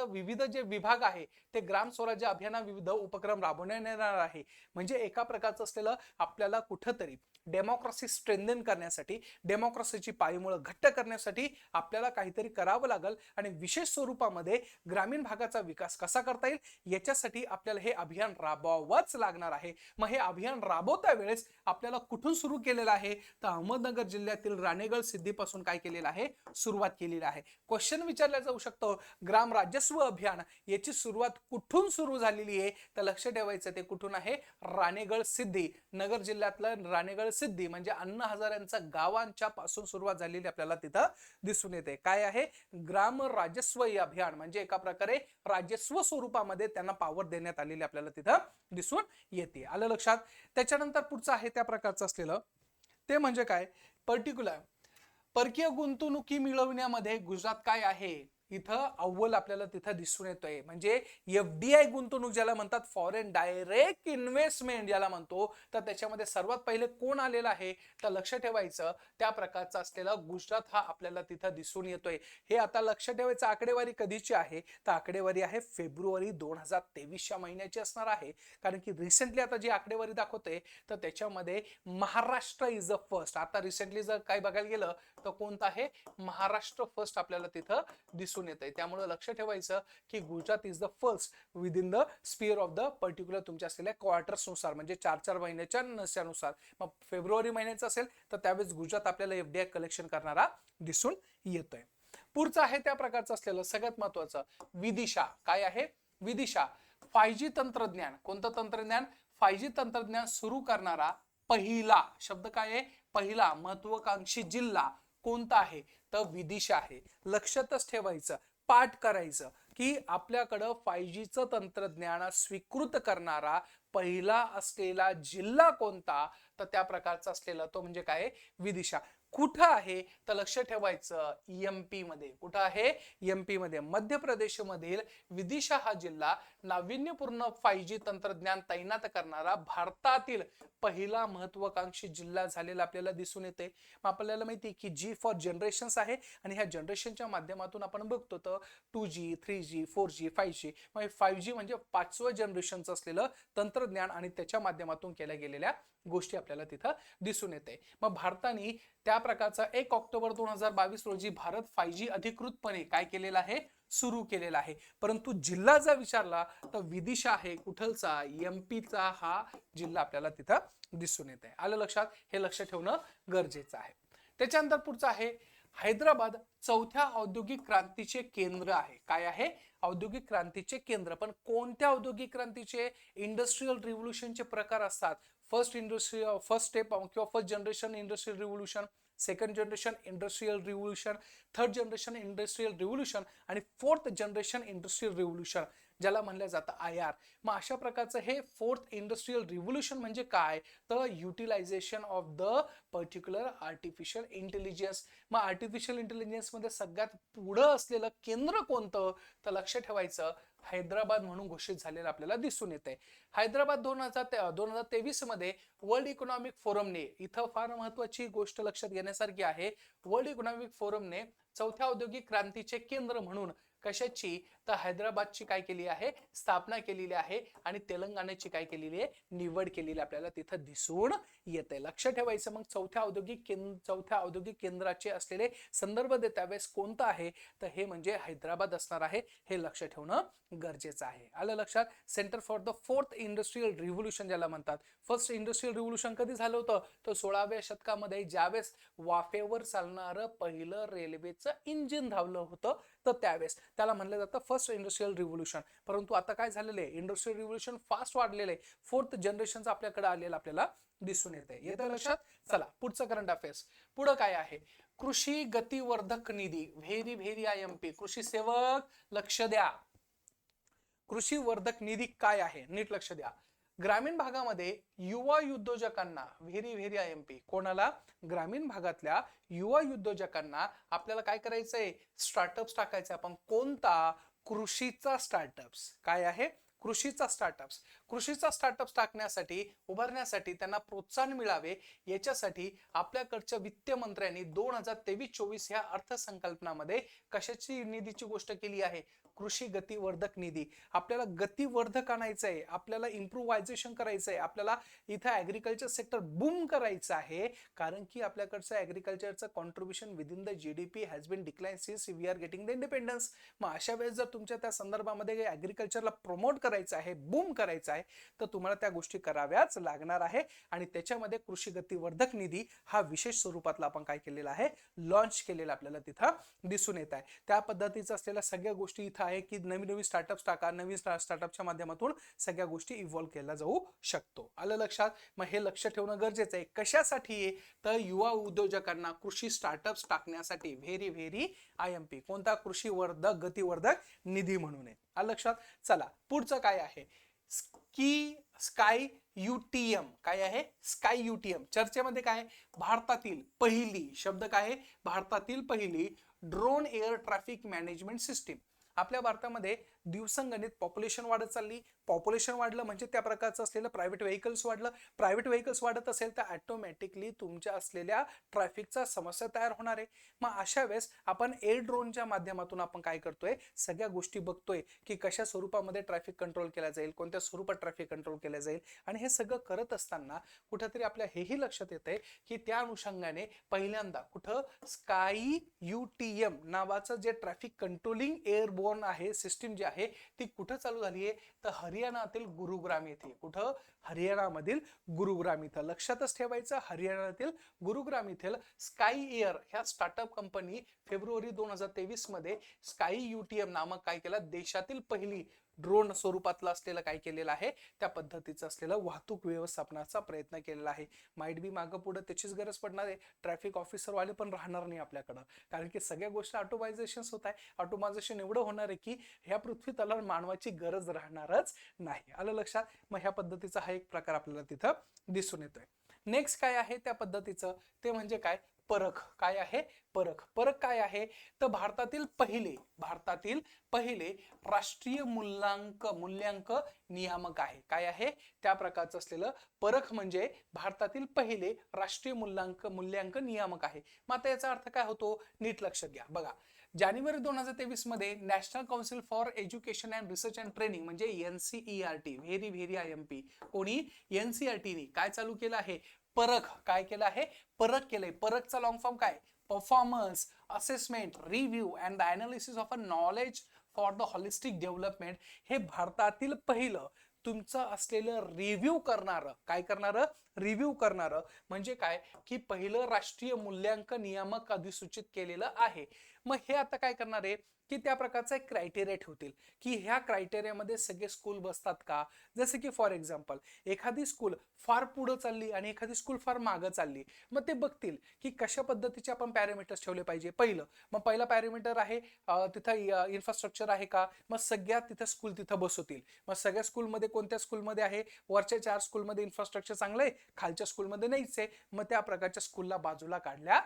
A: विविध जे विभाग आहे ते ग्राम स्वराज्य अभियाना विविध उपक्रम राबवण्यात येणार आहे. म्हणजे एका प्रकारचं असलेलं आपल्याला कुठंतरी डेमोक्रेसी स्ट्रेंथन करण्यासाठी, डेमोक्रेसीची पायमुळं घट्ट करण्यासाठी आपल्याला काहीतरी करावं लागेल आणि विशेष स्वरूपामध्ये ग्रामीण भागाचा विकास कसा करता येईल याच्यासाठी आपल्याला हे अभियान राबवावंच लागणार आहे. मग हे अभियान राबवता वेळेस आपल्याला कुठून सुरू केलेलं आहे तर अहमदनगर जिल्ह्यातील राणेगड सिद्धीपासून काय केलेलं आहे, सुरुवात केलेली आहे. क्वेश्चन विचारला जाऊ शकतो, ग्राम राजस्व अभियान याची सुरुवात कुठून सुरू झालेली आहे तर लक्ष ठेवायचं ते कुठून आहे, राणेगड सिद्धी, नगर जिल्ह्यातलं राणेगड सिद्धी म्हणजे अण्णा हजारेंचा गावांच्या पासून सुरुवात झालेली आपल्याला तिथं दिसून येते. काय आहे, ग्राम राजस्व अभियान म्हणजे एका प्रकारे राजस्व स्वरूपामध्ये त्यांना पावर देण्यात आलेली आपल्याला तिथं दिसून येते. आलं लक्षात? त्याच्यानंतर पुढचं आहे त्या प्रकारचं असलेलं ते म्हणजे काय, पर्टिक्युलर परकीय गुंतवणुकी मिळवण्यामध्ये गुजरात काय आहे, इथं अव्वल आपल्याला तिथं दिसून येतोय. म्हणजे एफडीआय गुंतवणूक ज्याला म्हणतात, फॉरेन डायरेक्ट इन्व्हेस्टमेंट ज्याला म्हणतो, तर त्याच्यामध्ये सर्वात पहिले कोण आलेला आहे, तर लक्ष ठेवायचं त्या प्रकारचा असलेला गुजरात हा आपल्याला तिथं दिसून येतोय. हे आता लक्ष ठेवायचं, आकडेवारी कधीची आहे, तर आकडेवारी आहे फेब्रुवारी 2023 महिन्याची असणार आहे. कारण की रिसेंटली आता जी आकडेवारी दाखवते, तर त्याच्यामध्ये महाराष्ट्र इज द फर्स्ट. आता रिसेंटली जर काय बघायला गेलं तर कोणतं आहे, महाराष्ट्र फर्स्ट आपल्याला तिथं दिसून येत आहे. त्यामुळे लक्ष ठेवायचं की Gujarat is the first within the sphere of the particular तुमच्या असलेल्या क्वार्टर्स नुसार, म्हणजे 4-4 महिन्याच्या नस्यानुसार. मग फेब्रुवारी महिन्याचं असेल तर त्यावेळेस गुजरात आपल्याला एफडीआय कलेक्शन करणारा दिसून येतोय. पुढचं आहे त्या प्रकारचं असलेलं सगळ्यात महत्वाचं विदिशा. काय आहे, विदिशा 5G तंत्रज्ञान. कोणतं तंत्रज्ञान, 5G तंत्रज्ञान सुरू करणारा पहिला शब्द काय आहे, पहिला महत्वाकांक्षी जिल्हा कोणता आहे, तर विदिशा आहे. लक्षातच ठेवायचं, पाठ करायचं की आपल्याकडं 5Gचं तंत्रज्ञान स्वीकृत करणारा पहिला असलेला जिल्हा कोणता, तर त्या प्रकारचा असलेला तो म्हणजे काय, विदिशा. कुठं आहे, तर लक्ष ठेवायचं एमपी मध्ये. कुठं आहे, एमपी मध्ये. मध्य प्रदेश मधील विदिशा हा जिल्हा नाविन्यपूर्ण 5G तंत्रज्ञान तैनात करणारा भारतातील पहिला महत्वाकांक्षी जिल्हा झालेला आपल्याला दिसून येते. आपल्याला माहिती की जी फॉर जनरेशन्स आहे, आणि ह्या जनरेशनच्या माध्यमातून आपण बघतो तर 2G 3G 4G 5G, म्हणजे 5G म्हणजे 5वं जनरेशनचं असलेलं तंत्रज्ञान, आणि त्याच्या माध्यमातून केल्या गेलेल्या गोष्टी आपल्याला तिथं दिसून येते. मग भारताने त्या प्रकारचा 1 ऑक्टोबर 2022 रोजी भारत 5G अधिकृतपणे काय केलेला आहे, सुरू केलेला आहे. परंतु जिल्हा जर विचारला तर विदिशा आहे कुठलचा, एमपीचा हा जिल्हा आपल्याला तिथं दिसून येत आहे. आलं लक्षात, हे लक्ष ठेवणं गरजेचं आहे. त्याच्यानंतर पुढचं आहे हैदराबाद चौथ्या औद्योगिक क्रांतीचे केंद्र आहे. काय आहे, औद्योगिक क्रांतीचे केंद्र. पण कोणत्या औद्योगिक क्रांतीचे, इंडस्ट्रियल रिव्होल्यूशनचे प्रकार असतात. फर्स्ट स्टेप किंवा first generation industrial revolution, second generation industrial revolution, third generation industrial revolution आणि फोर्थ जनरेशन इंडस्ट्रियल रिव्होल्यूशन, ज्याला म्हणलं जातं IR. मग अशा प्रकारचं हे फोर्थ इंडस्ट्रियल रिव्होल्यूशन म्हणजे काय, तर utilization of the particular artificial intelligence. मग आर्टिफिशियल इंटेलिजन्स मध्ये सगळ्यात पुढं असलेलं केंद्र कोणतं, तर लक्ष ठेवायचं हैदराबाद म्हणून घोषित झालेलं आपल्याला दिसून येते. हैदराबाद 2023 मध्ये वर्ल्ड इकॉनॉमिक फोरमने, इथं फार महत्वाची गोष्ट लक्षात घेण्यासारखी आहे, वर्ल्ड इकॉनॉमिक फोरमने चौथ्या औद्योगिक क्रांतीचे केंद्र म्हणून कशाची, तर हैदराबादची काय केली आहे, स्थापना केलेली आहे, आणि तेलंगणाची काय केलेली आहे, निवड केलेली आपल्याला तिथं दिसून येते. लक्ष ठेवायचं. मग चौथ्या औद्योगिक केंद्राचे असलेले संदर्भ त्यावेळेस कोणतं आहे, तर हे म्हणजे हैदराबाद असणार आहे. हे लक्ष ठेवणं गरजेचं आहे. आलं लक्षात. Centre for the fourth industrial revolution ज्याला म्हणतात. फर्स्ट इंडस्ट्रियल रिव्होल्यूशन कधी झालं होतं, तर 16व्या शतकामध्ये, ज्यावेळेस वाफेवर चालणारं पहिलं रेल्वेचं इंजिन धावलं होतं, तर त्यावेळेस त्याला म्हणलं जातं फर्स्ट इंडस्ट्रियल रिव्होल्यूशन. परंतु आता काय झालेलं आहे, इंडस्ट्रियल रिव्होल्यूशन फास्ट वाढलेलं आहे. फोर्थ जनरेशनचं आपल्याकडे आलेलं आपल्याला दिसून येते. येतं लक्षात. चला पुढचं करंट अफेअर्स. पुढं काय आहे, कृषी गतिवर्धक निधी. Very very IMP. कृषी सेवक लक्ष द्या, कृषी वर्धक निधी काय आहे, नीट लक्ष द्या. ग्रामीण भागामध्ये युवा उद्योजकांना, व्हेरी व्हेरी IMP, कोणाला, ग्रामीण भागातल्या युवा उद्योजकांना आपल्याला काय करायचंय, स्टार्टअप्स टाकायचं. आपण कोणता, कृषीचा स्टार्टअप्स. काय आहे, कृषीचा स्टार्टअप्स. कृषीचा स्टार्टअप्स टाकण्यासाठी, उभारण्यासाठी त्यांना प्रोत्साहन मिळावे याच्यासाठी आपल्याकडच्या वित्त मंत्र्यांनी 2023-24 ह्या अर्थसंकल्पनामध्ये कशाची निधीची गोष्ट केली आहे, कृषी गतिवर्धक निधी. आपल्याला गतिवर्धक आणायचं आहे, आपल्याला इम्प्रूव्हायझेशन करायचं आहे, आपल्याला इथं ऍग्रिकल्चर सेक्टर बूम करायचं आहे. कारण की आपल्याकडचं ऍग्रिकल्चरचं contribution within the GDP has been decline since we are getting the independence. मग अशा वेळेस जर तुमच्या त्या संदर्भामध्ये ऍग्रिकल्चरला प्रमोट करायचं आहे, बूम करायचं आहे, तर तुम्हाला त्या गोष्टी कराव्याच लागणार आहे. आणि त्याच्यामध्ये कृषी गतिवर्धक निधी हा विशेष स्वरूपातला आपण काय केलेला आहे, लॉन्च केलेला आपल्याला तिथं दिसून येत आहे. त्या पद्धतीचं असलेल्या सगळ्या गोष्टी इथं आहे की नवीन नवीन स्टार्टअप्स टाका, नवीन स्टार्टअपच्या माध्यमातून सगळ्या गोष्टी इव्हॉल्व केल्या जाऊ शकतो. आलं लक्षात. मग हे लक्ष ठेवणं गरजेचं आहे. कशासाठी, तर युवा उद्योजकांना कृषी स्टार्टअप्स टाकण्यासाठी. Very very IMP. कोणता, कृषी वर्धक गतिवर्धक निधी म्हणून आहे. आलं लक्षात. चला पुढचं काय आहे, स्काय UTM काय आहे? स्काय UTM चर्चेमध्ये काय? भारतातील पहिली, शब्द काय आहे? भारतातील पहिली drone air traffic management system. आपल्या भारतामध्ये दिवसंगणित पॉप्युलेशन वाढत चालली. पॉप्युलेशन वाढलं म्हणजे त्या प्रकारचं असलेलं प्रायव्हेट व्हेकल्स वाढलं. प्रायव्हेट व्हेकल्स वाढत असेल तर ऑटोमॅटिकली तुमच्या असलेल्या ट्रॅफिकचा समस्या तयार होणार आहे. मग अशा वेळेस आपण एअर ड्रोनच्या माध्यमातून आपण काय करतोय? सगळ्या गोष्टी बघतोय की कशा स्वरूपामध्ये ट्रॅफिक कंट्रोल केला जाईल, कोणत्या स्वरूपात ट्रॅफिक कंट्रोल केलं जाईल. आणि हे सगळं करत असताना कुठेतरी आपल्या हेही लक्षात येतंय की त्या अनुषंगाने पहिल्यांदा कुठं स्काय UTM नावाचं जे ट्रॅफिक कंट्रोलिंग एअरबोर्न आहे सिस्टीम जी आहे ती कुठं चालू झाली आहे? तर हरियाणातील गुरुग्राम येथे. कुठं? हरियाणामधील गुरुग्राम इथं. लक्षातच ठेवायचं, हरियाणातील गुरुग्राम येथील स्काय एअर ह्या स्टार्टअप कंपनी फेब्रुवारी 2023 मध्ये स्काय UTM नामक काय केलं? देशातील पहिली ड्रोन स्वरूपातलं असलेलं काय केलेलं आहे? त्या पद्धतीचं असलेलं वाहतूक व्यवस्थापनाचा प्रयत्न केलेला आहे. माइट बी मागं पुढे त्याचीच गरज पडणार आहे. ट्रॅफिक ऑफिसर वाले पण राहणार नाही आपल्याकडं, कारण की सगळ्या गोष्टी ऑटोमायझेशन होत आहे. ऑटोमायझेशन एवढं होणार आहे की ह्या पृथ्वी तलावर मानवाची गरज राहणारच नाही. आलं लक्षात? मग ह्या पद्धतीचा हा एक प्रकार आपल्याला तिथं दिसून येतोय. नेक्स्ट काय आहे त्या पद्धतीचं? ते म्हणजे काय? परख. काय आहे? परख. परख काय आहे? तर भारतातील पहिले राष्ट्रीय मूल्यांक नियामक आहे. काय आहे? त्या प्रकारचं असलेलं परख म्हणजे भारतातील पहिले राष्ट्रीय मूल्यांक नियामक आहे. मग आता याचा अर्थ काय होतो? नीट लक्षात घ्या. बघा, जानेवारी 2023 मध्ये national council for education and research and training म्हणजे NCERT, व्हेरी IMP, कोणी? NCERT ने काय चालू केलं आहे? परख. काय केलं आहे? परख केलंय. परखचा लॉंग फॉर्म काय? Performance assessment review and the analysis of a knowledge for the holistic development. हे भारतातील पहिलं तुमचं असलेलं रिव्ह्यू करणारं, काय करणारं? रिव्ह्यू करणारं म्हणजे काय? की पहिलं राष्ट्रीय मूल्यांक नियामक अधिसूचित केलेलं आहे. मग हे आता काय करणार आहे की त्या प्रकारचा एक क्रायटेरिया ठेवतील की ह्या क्रायटेरियामध्ये सगळे स्कूल बसतात का? जसं की फॉर एक्झाम्पल एखादी स्कूल फार पुढे चालली आणि एखादी स्कूल फार मागं चालली, मग ते बघतील की कशा पद्धतीचे आपण पॅरामीटर्स ठेवले पाहिजे. पहिला पॅरामीटर आहे तिथं इन्फ्रास्ट्रक्चर आहे का? मग सगळ्यात तिथं स्कूल तिथं बसवतील. मग सगळ्या स्कूलमध्ये कोणत्या स्कूलमध्ये आहे? वरच्या 4 स्कूलमध्ये इन्फ्रास्ट्रक्चर चांगलं आहे, खालच्या स्कूलमध्ये नाहीच आहे. मग त्या प्रकारच्या स्कूलला बाजूला काढल्या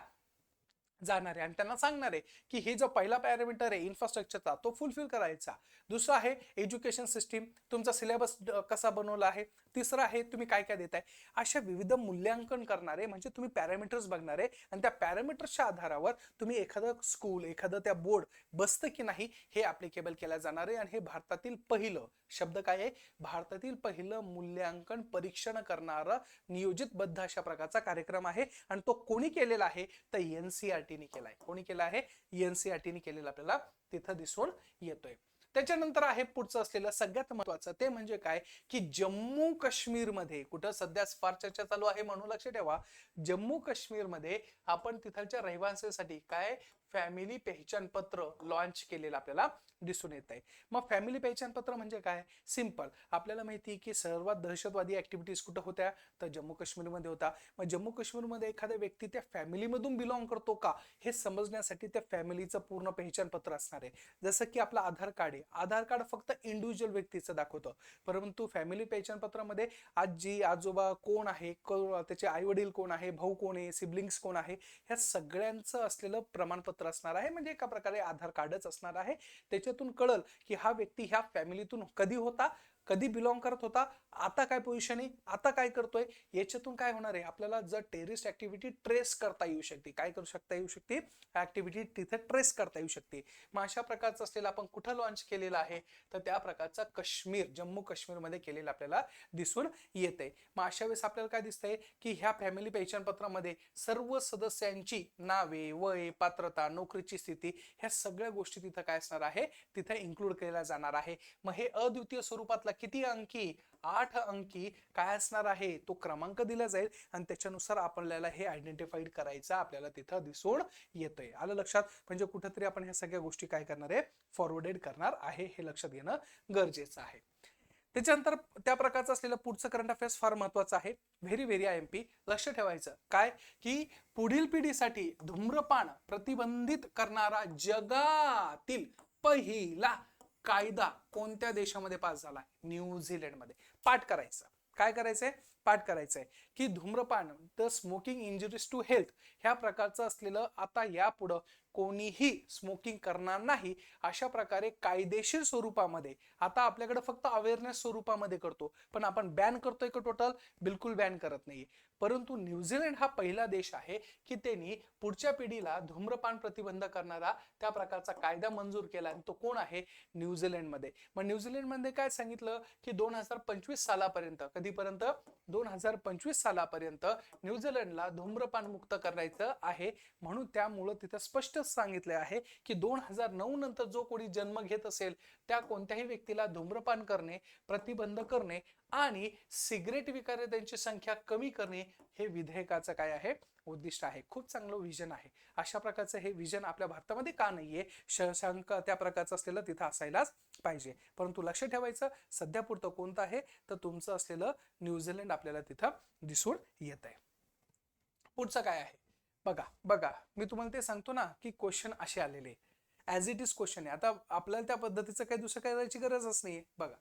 A: जाणार आहे आणि त्यांना सांगणार आहे की हे जो पहिला पॅरामीटर आहे इन्फ्रास्ट्रक्चरचा तो फुलफिल करायचा. दुसरा आहे एज्युकेशन सिस्टीम, तुमचा सिलेबस कसा बनवला आहे. तिसरा आहे तुम्ही काय काय देताय. अशा विविध मूल्यांकन करणारे म्हणजे तुम्ही पॅरामीटर्स बघणारे आणि त्या पॅरामीटर्सच्या आधारावर तुम्ही एखादं स्कूल, एखादं त्या बोर्ड बसतं की नाही हे ऍप्लिकेबल केलं जाणार आहे. आणि हे भारतातील पहिलं, शब्द काय आहे? भारतातील पहिलं मूल्यांकन परीक्षण करणारं नियोजितबद्ध अशा प्रकारचा कार्यक्रम आहे. आणि तो कोणी केलेला आहे? तर NCERT ने केलाय. कोणी केला आहे? NCERT ने केलेला आपल्याला तिथं दिसून येतोय. त्याच्यानंतर आहे पुढचं असलेलं सगळ्यात महत्वाचं ते म्हणजे काय? की जम्मू काश्मीर मध्ये कुठं सध्या फार चर्चा चालू आहे म्हणून लक्ष ठेवा. जम्मू काश्मीर मध्ये आपण तिथलच्या रहिवाशांसाठी काय फॅमिली पहचान पत्र लॉन्च केलेलं आपल्याला दिसून येत आहे. मग फॅमिली पहचान पत्र म्हणजे काय? सिंपल, आपल्याला माहिती आहे की सर्वात दहशतवादी ऍक्टिव्हिटीज कुठं होत्या? तर जम्मू काश्मीरमध्ये होता. मग जम्मू काश्मीरमध्ये एखादा व्यक्ती त्या फॅमिलीमधून बिलॉंग करतो का हे समजण्यासाठी त्या फॅमिलीचं पूर्ण पहचान पत्र असणार आहे. जसं की आपलं आधार कार्ड आहे, आधार कार्ड फक्त इंडिव्हिज्युअल व्यक्तीचं दाखवतं, परंतु फॅमिली पहचान पत्रामध्ये आजी आजोबा कोण आहे, त्याचे आई वडील कोण आहे, भाऊ कोण आहे, सिबलिंग्स कोण आहे, ह्या सगळ्यांचं असलेलं प्रमाणपत्र असणार आहे. म्हणजे एका प्रकारे आधार कार्डच असणार आहे. त्याच्यातून कळल की हा व्यक्ती ह्या फॅमिलीतून कधी होता, कधी बिलॉंग करत होता, आता काय पोझिशन आहे, आता काय करतोय. याच्यातून काय होणार आहे? आपल्याला जर टेररिस्ट ऍक्टिव्हिटी ट्रेस करता येऊ शकते. काय करू शकता येऊ शकते? ऍक्टिव्हिटी तिथे ट्रेस करता येऊ शकते. मग अशा प्रकारचं असलेलं आपण कुठं लॉन्च केलेलं आहे? तर त्या प्रकारचा काश्मीर, जम्मू काश्मीर मध्ये केलेलं आपल्याला दिसून येते. मग अशा वेळेस आपल्याला काय दिसतंय की ह्या फॅमिली पहचान पत्रामध्ये सर्व सदस्यांची नावे, वय, पात्रता, नोकरीची स्थिती ह्या सगळ्या गोष्टी तिथं काय असणार आहे? तिथे इन्क्लूड केल्या जाणार आहे. मग हे अद्वितीय स्वरूपातला किती अंकी? 8 अंकी काय असणार आहे? तो क्रमांक दिला जाईल आणि त्याच्यानुसार आपल्याला हे आयडेंटिफाईड करायचं आपल्याला तिथं दिसून येतंय. आलं लक्षात? म्हणजे कुठेतरी आपण ह्या सगळ्या गोष्टी काय करणार आहे? फॉरवर्डेड करणार आहे, हे लक्षात घेणं गरजेचं आहे. त्याच्यानंतर त्या प्रकारचं असलेलं पुढचं करंट अफेअर्स फार महत्वाचं आहे. Very IMP. लक्ष ठेवायचं काय? की पुढील पिढीसाठी धूम्रपान प्रतिबंधित करणारा जगातील पहिला कायदा कोणत्या देशामध्ये पास झाला? न्यूझीलंडमध्ये. पाठ करायचं. काय करायचंय? पाठ करायचंय की धूम्रपान, the smoking injuries to health, ह्या प्रकारचं असलेलं आता यापुढं कोणीही स्मोकिंग करणार नाही, अशा प्रकारे कायदेशीर स्वरूपामध्ये. आता आपल्याकडे फक्त अवेअरनेस स्वरूपामध्ये करतो, पण आपण बॅन करतोय का टोटल? बिलकुल बॅन करत नाही. परंतु न्यूझीलंड हा पहिला देश आहे की त्यांनी पुढच्या पिढीला धूम्रपान प्रतिबंध करणारा त्या प्रकारचा कायदा मंजूर केला, आणि तो कोण आहे? न्यूझीलंडमध्ये. मग न्यूझीलंडमध्ये काय सांगितलं की 2025 सालापर्यंत, कधीपर्यंत? 2025 सालापर्यंत न्यूझीलंडला धूम्रपान मुक्त करायचं आहे. म्हणून त्यामुळं तिथं स्पष्ट सांगितले आहे की 2009 नंतर जो कोणी जन्म घेत असेल त्या कोणत्याही व्यक्तीला धूम्रपान करणे प्रतिबंध करणे आणि सिगरेट विक्रेत्यांची संख्या कमी करणे हे विधेयकाचं काय आहे? उद्दिष्ट आहे. खूप चांगलं विजन आहे. अशा प्रकारचं हे विजन आपल्या भारतामध्ये का नाहीये? शशांक त्या प्रकारचं असलेलं तिथं असायलाच पाहिजे. परंतु लक्ष ठेवायचं, सध्या पुरतं कोणतं आहे? तर तुमचं असलेलं न्यूझीलंड आपल्याला तिथं दिसून येत आहे. पुढचं काय आहे? बघा बघा, मी तुम्हाला ते सांगतो ना की क्वेश्चन असे आलेले ऍज इट इज क्वेश्चन आहे. आता आपल्याला त्या पद्धतीचं काही दुसरं करायची गरजच नाहीये. बघा,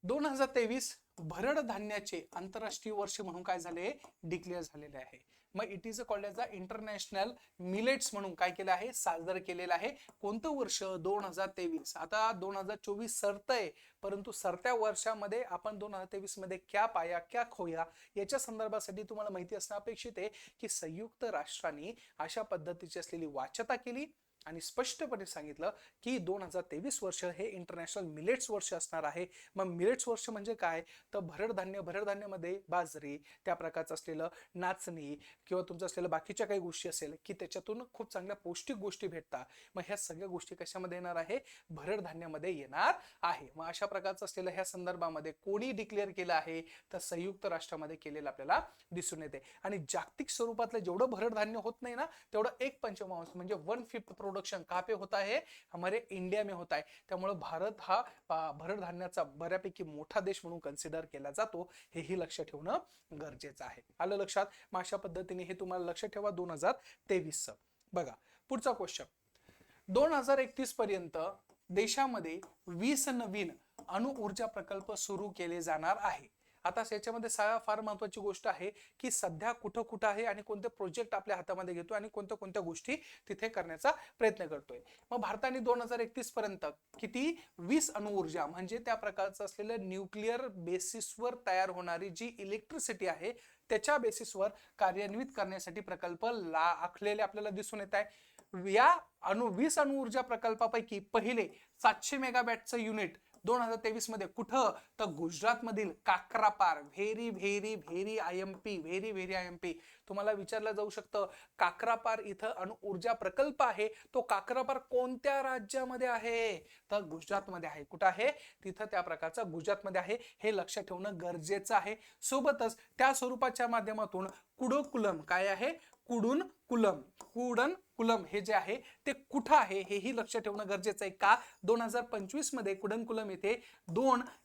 A: 2023 भरड धान्याचे आंतरराष्ट्रीय वर्ष म्हणून काय झाले? डिक्लेअर झालेले आहे. मग it is called as a international millets म्हणून काय केलं आहे? साजरं केलेलं आहे. कोणतं वर्ष? 2023. आता 2024 सरतंय, परंतु सरत्या वर्षामध्ये आपण 2023 मध्ये क्या पाया क्या खोया याच्या संदर्भासाठी तुम्हाला माहिती असणं अपेक्षित आहे की संयुक्त राष्ट्रांनी अशा पद्धतीची असलेली वाच्यता केली आणि स्पष्टपणे सांगितलं की 2023 वर्ष हे इंटरनॅशनल मिलेट्स वर्ष असणार आहे. मग मिलेट्स वर्ष म्हणजे काय? तर भरडधान्यामध्ये बाजरी, त्या प्रकारचं असलेलं नाचणी किंवा तुमचं असलेलं बाकीच्या काही गोष्टी असेल की त्याच्यातून खूप चांगल्या पौष्टिक गोष्टी भेटतात. मग ह्या सगळ्या गोष्टी कशामध्ये येणार आहे? भरडधान्यामध्ये येणार आहे. मग अशा प्रकारचं असलेलं ह्या संदर्भामध्ये कोणी डिक्लेअर केलं आहे? तर संयुक्त राष्ट्रामध्ये केलेलं आपल्याला दिसून येते. आणि जागतिक स्वरूपातलं जेवढं भरडधान्य होत नाही ना, तेवढं 1/5 म्हणजे 1/5 प्रोडक्शन कहाँ पे होता है? हमारे इंडिया में होता है. त्यामुळे भारत हा भरडधान्याचा बऱ्यापैकी मोठा देश म्हणून कन्सिडर केला जातो, हेही लक्ष ठेवणं गरजेचं आहे. आलं लक्षात? मग अशा पद्धतीने हे तुम्हाला लक्ष ठेवा 2023. बघा पुढचा क्वेश्चन. 2031 पर्यंत देशामध्ये 20 नवीन अणुऊर्जा प्रकल्प सुरू केले जाणार आहे. आता याच्यामध्ये फार महत्वाची गोष्ट आहे की सध्या कुठं कुठं आहे आणि कोणते प्रोजेक्ट आपल्या हातामध्ये घेतोय आणि कोणत्या कोणत्या गोष्टी तिथे करण्याचा प्रयत्न करतोय. मग भारताने 2031 पर्यंत किती? 20 अणुऊर्जा म्हणजे त्या प्रकारचं असलेलं न्यूक्लिअर बेसिसवर तयार होणारी जी इलेक्ट्रिसिटी आहे त्याच्या बेसिसवर कार्यान्वित करण्यासाठी प्रकल्प आखलेले आपल्याला दिसून येत आहे. या 20 अणुऊर्जा प्रकल्पापैकी पहिले 700 मेगावॅटचं युनिट 2023 मध्ये कुठं? तर गुजरात मधील Kakrapar. Very very very IMP, very very IMP. तुम्हाला विचारलं जाऊ शकतं काकरापार इथं अणुऊर्जा प्रकल्प आहे, तो काकरापार कोणत्या राज्यामध्ये आहे? तर गुजरातमध्ये आहे. कुठं आहे? तिथं त्या प्रकारचा गुजरातमध्ये आहे. हे लक्षात ठेवणं गरजेचं आहे. सोबतच त्या स्वरूपाच्या माध्यमातून कुडकुलम काय आहे? कुडनकुलम हे जे आहे ते कुठं आहे हेही लक्ष ठेवणं गरजेचं आहे. का? 2025 मध्ये कुडनकुलम येथे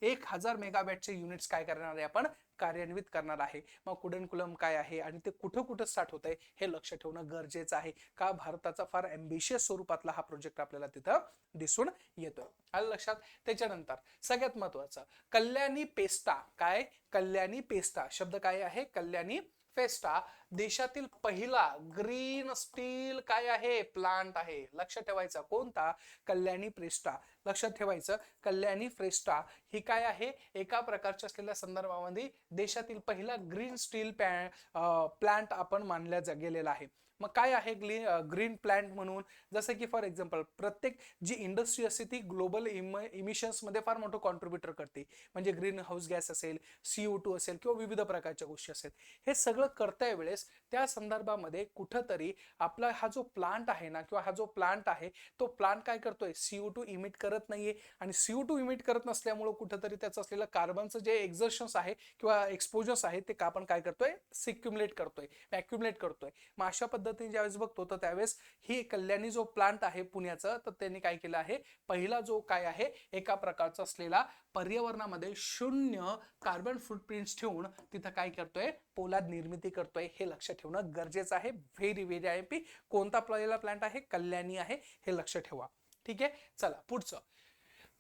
A: 1000 मेगावॅटचे युनिट्स काय करणार आहे? आपण कार्यान्वित करणार आहे. मग कुडनकुलम काय आहे आणि ते कुठं कुठं स्टार्ट होत आहे हे लक्ष ठेवणं गरजेचं आहे. का? भारताचा फार एम्बिशियस स्वरूपातला हा प्रोजेक्ट आपल्याला तिथं दिसून येतोय. आलं लक्षात? त्याच्यानंतर सगळ्यात महत्वाचं कल्याणी पेस्टा. काय? कल्याणी पेस्टा शब्द काय आहे? कल्याणी फेस्टा देशातील पहिला ग्रीन स्टील काय आहे? प्लांट आहे. लक्ष ठेवायचं कोणता? कल्याणी पेस्टा. लक्षात ठेवायचं कल्याणी फेस्टा ही काय आहे? एका प्रकारच्या असलेल्या संदर्भामध्ये देशातील पहिला ग्रीन स्टील प्लांट आपण मानल्या गेलेला आहे. मग काय आहे ग्रीन प्लांट म्हणून? जसं की फॉर एक्झाम्पल प्रत्येक जी इंडस्ट्री असते ती ग्लोबल इमिशन्स मध्ये फार मोठं कॉन्ट्रीब्युटर करते. म्हणजे ग्रीन हाऊस गॅस असेल, CO2 असेल किंवा विविध प्रकारच्या गोष्टी असेल. हे सगळं करता वेळेस त्या संदर्भामध्ये कुठंतरी आपला हा जो प्लांट आहे ना किंवा हा जो प्लांट आहे तो प्लांट काय करतोय? CO2 इमिट करत नाहीये. आणि CO2 इमिट करत नसल्यामुळे कुठंतरी त्याचं असलेलं कार्बनचं जे एक्झर्शन्स आहे किंवा एक्सपोजर्स आहे ते आपण काय करतोय? सिक्युमुलेट करतोय, अॅक्युमुलेट करतोय. मग अशा पद्धतीने ज्यावेळेस बघतो तर त्यावेळेस ही कल्याणी जो प्लांट आहे पुण्याचं, तर त्यांनी काय केलं आहे? पहिला जो काय आहे एका प्रकारचा असलेला पर्यावरणामध्ये 0 कार्बन फुटप्रिंट्स ठेवून तिथं काय करतोय? पोलाद निर्मिती करतोय. हे लक्ष ठेवणं गरजेचं आहे. Very very IMP. कोणता पहिला प्लांट आहे? कल्याणी आहे. हे लक्ष ठेवा. ठीक आहे. चला पुढचं.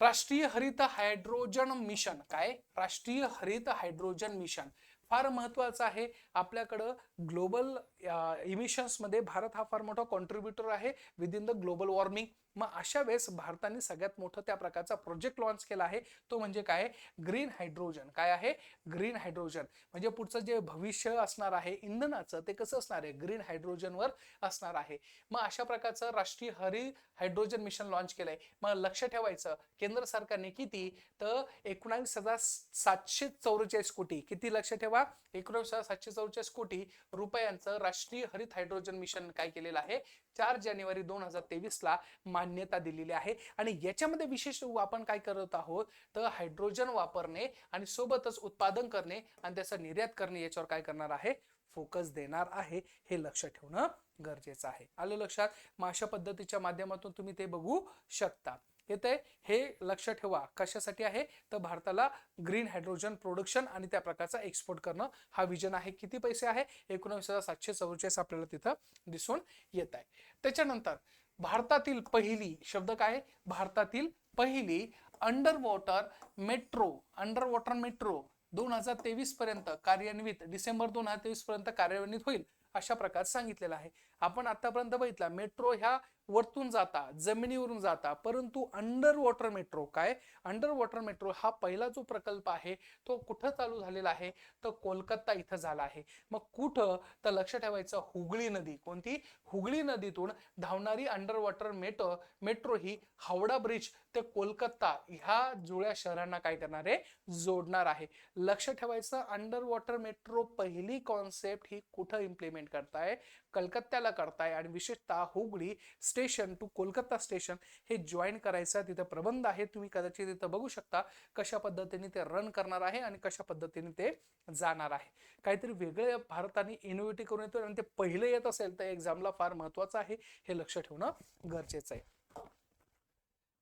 A: राष्ट्रीय हरित हायड्रोजन मिशन. काय? राष्ट्रीय हरित हायड्रोजन मिशन फार महत्वाचं आहे. आपल्याकडं ग्लोबल इमिशन्स मध्ये भारत हा फार मोठा कॉन्ट्रीब्युटर आहे विदिन द ग्लोबल वॉर्मिंग. मग अशा वेळेस भारताने सगळ्यात मोठं त्या प्रकारचा प्रोजेक्ट लॉन्च केला आहे, तो म्हणजे काय? Green hydrogen. काय आहे? Green hydrogen. म्हणजे पुढचं जे भविष्य असणार आहे इंधनाचं ते कसं असणार आहे? ग्रीन हायड्रोजनवर असणार आहे. मग अशा प्रकारचं राष्ट्रीय हरित हायड्रोजन मिशन लॉन्च केलंय. मग लक्ष ठेवायचं, केंद्र सरकारने किती? तर 19,744 कोटी. किती? लक्ष ठेवा, 19,744 कोटी रुपयांचं राष्ट्रीय हरित हायड्रोजन मिशन काय केलेलं आहे? 4 जानेवारी 2023 ला मान्यता दिलेली आहे. आणि याच्यामध्ये विशेष आपण काय करत आहोत? तर हायड्रोजन वापरणे आणि सोबतच उत्पादन करणे आणि त्याचं निर्यात करणे याच्यावर काय करणार आहे? फोकस देणार आहे. हे लक्ष ठेवणं गरजेचं आहे. आलं लक्षात? मग अशा पद्धतीच्या माध्यमातून तुम्ही ते बघू शकता. येते हे लक्ष ठेवा. कशासाठी आहे? तर भारताला ग्रीन हायड्रोजन प्रोडक्शन आणि त्या प्रकारचा एक्सपोर्ट करणं हा विजन आहे. किती पैसे आहे? 19,744 आपल्याला तिथं दिसून येत आहे. त्याच्यानंतर भारतातील पहिली शब्द काय? भारतातील पहिली अंडर वॉटर मेट्रो 2023 पर्यंत कार्यान्वित, डिसेंबर 2023 पर्यंत कार्यान्वित होईल अशा प्रकार सांगितलेला आहे. आपण आतापर्यंत बघितला मेट्रो ह्या वरतून जाता, जमिनीवरून जाता, परंतु अंडर वॉटर मेट्रो काय? अंडर वॉटर मेट्रो हा पहिला जो प्रकल्प आहे तो कुठं चालू झालेला आहे? तर कोलकाता इथं झाला आहे. मग कुठं? तर लक्ष ठेवायचं, हुगळी नदी. कोणती? हुगळी नदीतून धावणारी अंडर वॉटर मेट्रो ही हावडा ब्रिज ते कोलकाता ह्या जुळ्या शहरांना काय करणार आहे? जोडणार आहे. लक्ष ठेवायचं, अंडर वॉटर मेट्रो पहिली कॉन्सेप्ट ही कुठं इम्प्लिमेंट करताय? कलकत्त्याला करताय. आणि विशेषतः Hooghly station to Kolkata station हे जॉईन करायचं तिथे प्रबंध आहे. तुम्ही कदाचित तिथं बघू शकता कशा पद्धतीने ते रन करणार आहे आणि कशा पद्धतीने ते जाणार आहे. काहीतरी वेगळे भारताने इनोव्हेटिव्ह करून येतो आणि ते पहिले येत असेल तर एक्झामला फार महत्वाचं आहे. हे लक्ष ठेवणं गरजेचं आहे.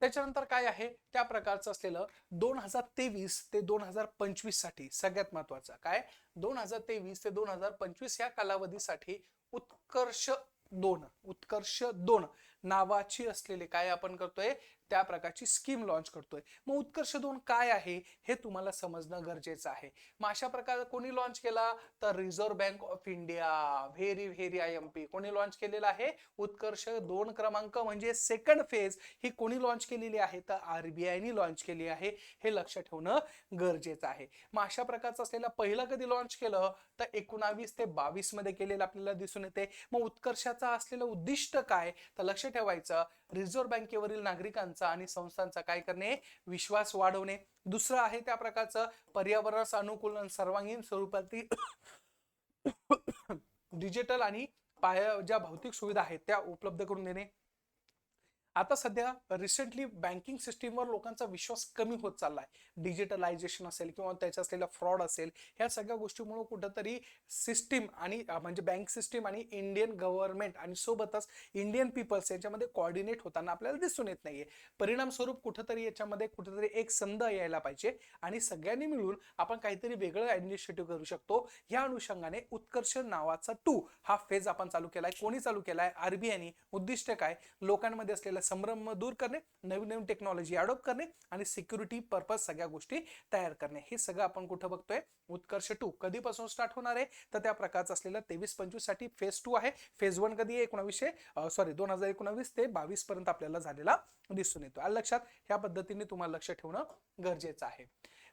A: त्याच्यानंतर काय आहे? त्या प्रकारचं असलेलं 2023 ते 2025 साठी सगळ्यात महत्वाचं काय? 2023 ते 2025 या कालावधीसाठी उत्कर्ष 2 नावाची असलेले काय आपण करतोय? त्या प्रकारची स्कीम लॉन्च करतोय. मग उत्कर्ष 2 काय आहे हे तुम्हाला समजणं गरजेचं आहे. मग अशा प्रकारे कोणी लॉन्च केला? तर reserve bank of India. Very IMP कोणी लॉन्च केलेला आहे? उत्कर्ष 2 क्रमांक म्हणजे सेकंड फेज ही कोणी लॉन्च केलेली आहे? तर RBI ने लॉन्च केली आहे. हे लक्ष ठेवणं गरजेचं आहे. मग अशा प्रकारचं असलेला पहिला कधी लॉन्च केलं? तर 19 ते 22 मध्ये केलेलं आपल्याला दिसून येते. मग उत्कर्षाचा असलेलं उद्दिष्ट काय? तर लक्ष ठेवायचं, रिझर्व्ह बँकेवरील नागरिकांचा आणि संस्थांचा काय करणे? विश्वास वाढवणे. दुसरं आहे त्या प्रकारचं पर्यावरणास अनुकूल सर्वांगीण स्वरूपातील डिजिटल आणि ज्या भौतिक सुविधा आहेत त्या उपलब्ध करून देणे. आता सध्या रिसेंटली बँकिंग सिस्टीमवर लोकांचा विश्वास कमी होत चाललाय. डिजिटलायझेशन असेल किंवा त्याच्या असलेला फ्रॉड असेल, ह्या सगळ्या गोष्टीमुळे कुठंतरी सिस्टीम आणि म्हणजे बँक सिस्टीम आणि इंडियन गव्हर्नमेंट आणि सोबतच इंडियन पीपल्स याच्यामध्ये कोऑर्डिनेट होताना आपल्याला दिसून येत नाहीये. परिणाम स्वरूप कुठेतरी एक संध यायला पाहिजे आणि सगळ्यांनी मिळून आपण काहीतरी वेगळं इनिशिएटिव्ह करू शकतो. या अनुषंगाने उत्कर्ष नावाचा 2 हा फेज आपण चालू केलाय. कोणी चालू केलाय? RBI. उद्दिष्ट काय? लोकांमध्ये असलेला संभ्रम दूर करणे, नवीन टेक्नॉलॉजी अडॉप्ट करणे आणि सिक्युरिटी पर्पज सगळ्या गोष्टी तयार करणे. हे सगळं आपण कुठं बघतोय? उत्कर्ष 2 कधीपासून स्टार्ट होणार आहे? तर त्या प्रकारचं असलेलं 23-25 साठी फेज 2 आहे. फेज 1 कधी आहे? 2019 ते 22 पर्यंत आपल्याला झालेला दिसून येतो. आलं लक्षात? ह्या पद्धतीने तुम्हाला लक्ष ठेवणं गरजेचं आहे.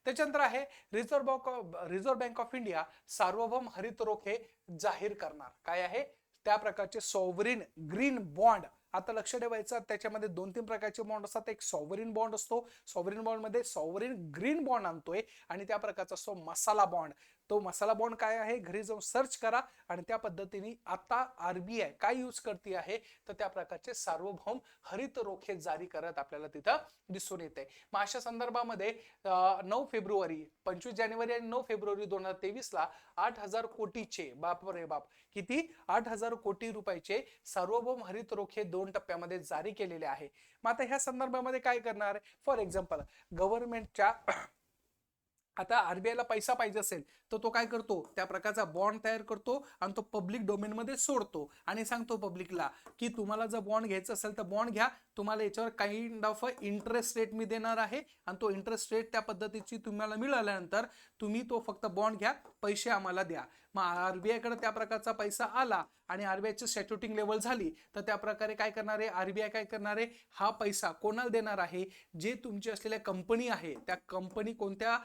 A: त्याच्यानंतर आहे रिझर्व्ह बँक ऑफ इंडिया सार्वभौम हरित रोखे जाहीर करणार. काय आहे? त्या प्रकारचे सॉव्हरीन ग्रीन बॉन्ड. आता लक्ष ठेवायचं, त्याच्यामध्ये 2-3 प्रकारचे बॉन्ड असतात. एक सॉव्हरीन बॉन्ड असतो. सॉव्हरीन बॉन्ड मध्ये सॉव्हरीन ग्रीन बॉन्ड आणतोय आणि त्या प्रकारचा असतो मसाला बॉन्ड. तो मसाला बॉन्ड काय आहे? घरी जाऊन सर्च करा. आणि त्या पद्धतीने आता RBI काय यूज करते आहे? तर त्या प्रकारचे सार्वभौम हरित रोखे जारी करत आपल्याला तिथं दिसून येते. मग अशा संदर्भामध्ये 9 फेब्रुवारी 25 जानेवारी आणि 9 फेब्रुवारी 2023 ला 8,000 कोटीचे किती? 8,000 कोटी रुपयाचे सार्वभौम हरित रोखे 2 टप्प्यामध्ये जारी केलेले आहे. मग आता ह्या संदर्भामध्ये काय करणार? फॉर एक्झाम्पल गव्हर्नमेंटच्या आता आरबीआयला पैसा पाहिजे असेल तर तो काय करतो, त्या प्रकारचा बॉन्ड तयार करतो आणि तो पब्लिक डोमेन मध्ये सोडतो आणि सांगतो पब्लिकला की तुम्हाला जर बॉन्ड घ्यायचा असेल तर बॉन्ड घ्या, तुम्हाला याच्यावर काइंड ऑफ इंटरेस्ट रेट मी देणार आहे आणि तो इंटरेस्ट रेट त्या पद्धतीची तुम्हाला मिळाल्यानंतर तुम्ही तो फक्त बॉन्ड घ्या, पैसे आम्हाला द्या. मग आरबीआय कडे त्या प्रकारचा पैसा आला आणि आरबीआयची स्टॅट्युटिंग लेवल झाली तर त्या प्रकारे काय करणार आहे, आरबीआय काय करणार आहे, हा पैसा कोणाला देणार आहे, जे तुमची असलेल्या कंपनी आहे त्या कंपनी कोणत्या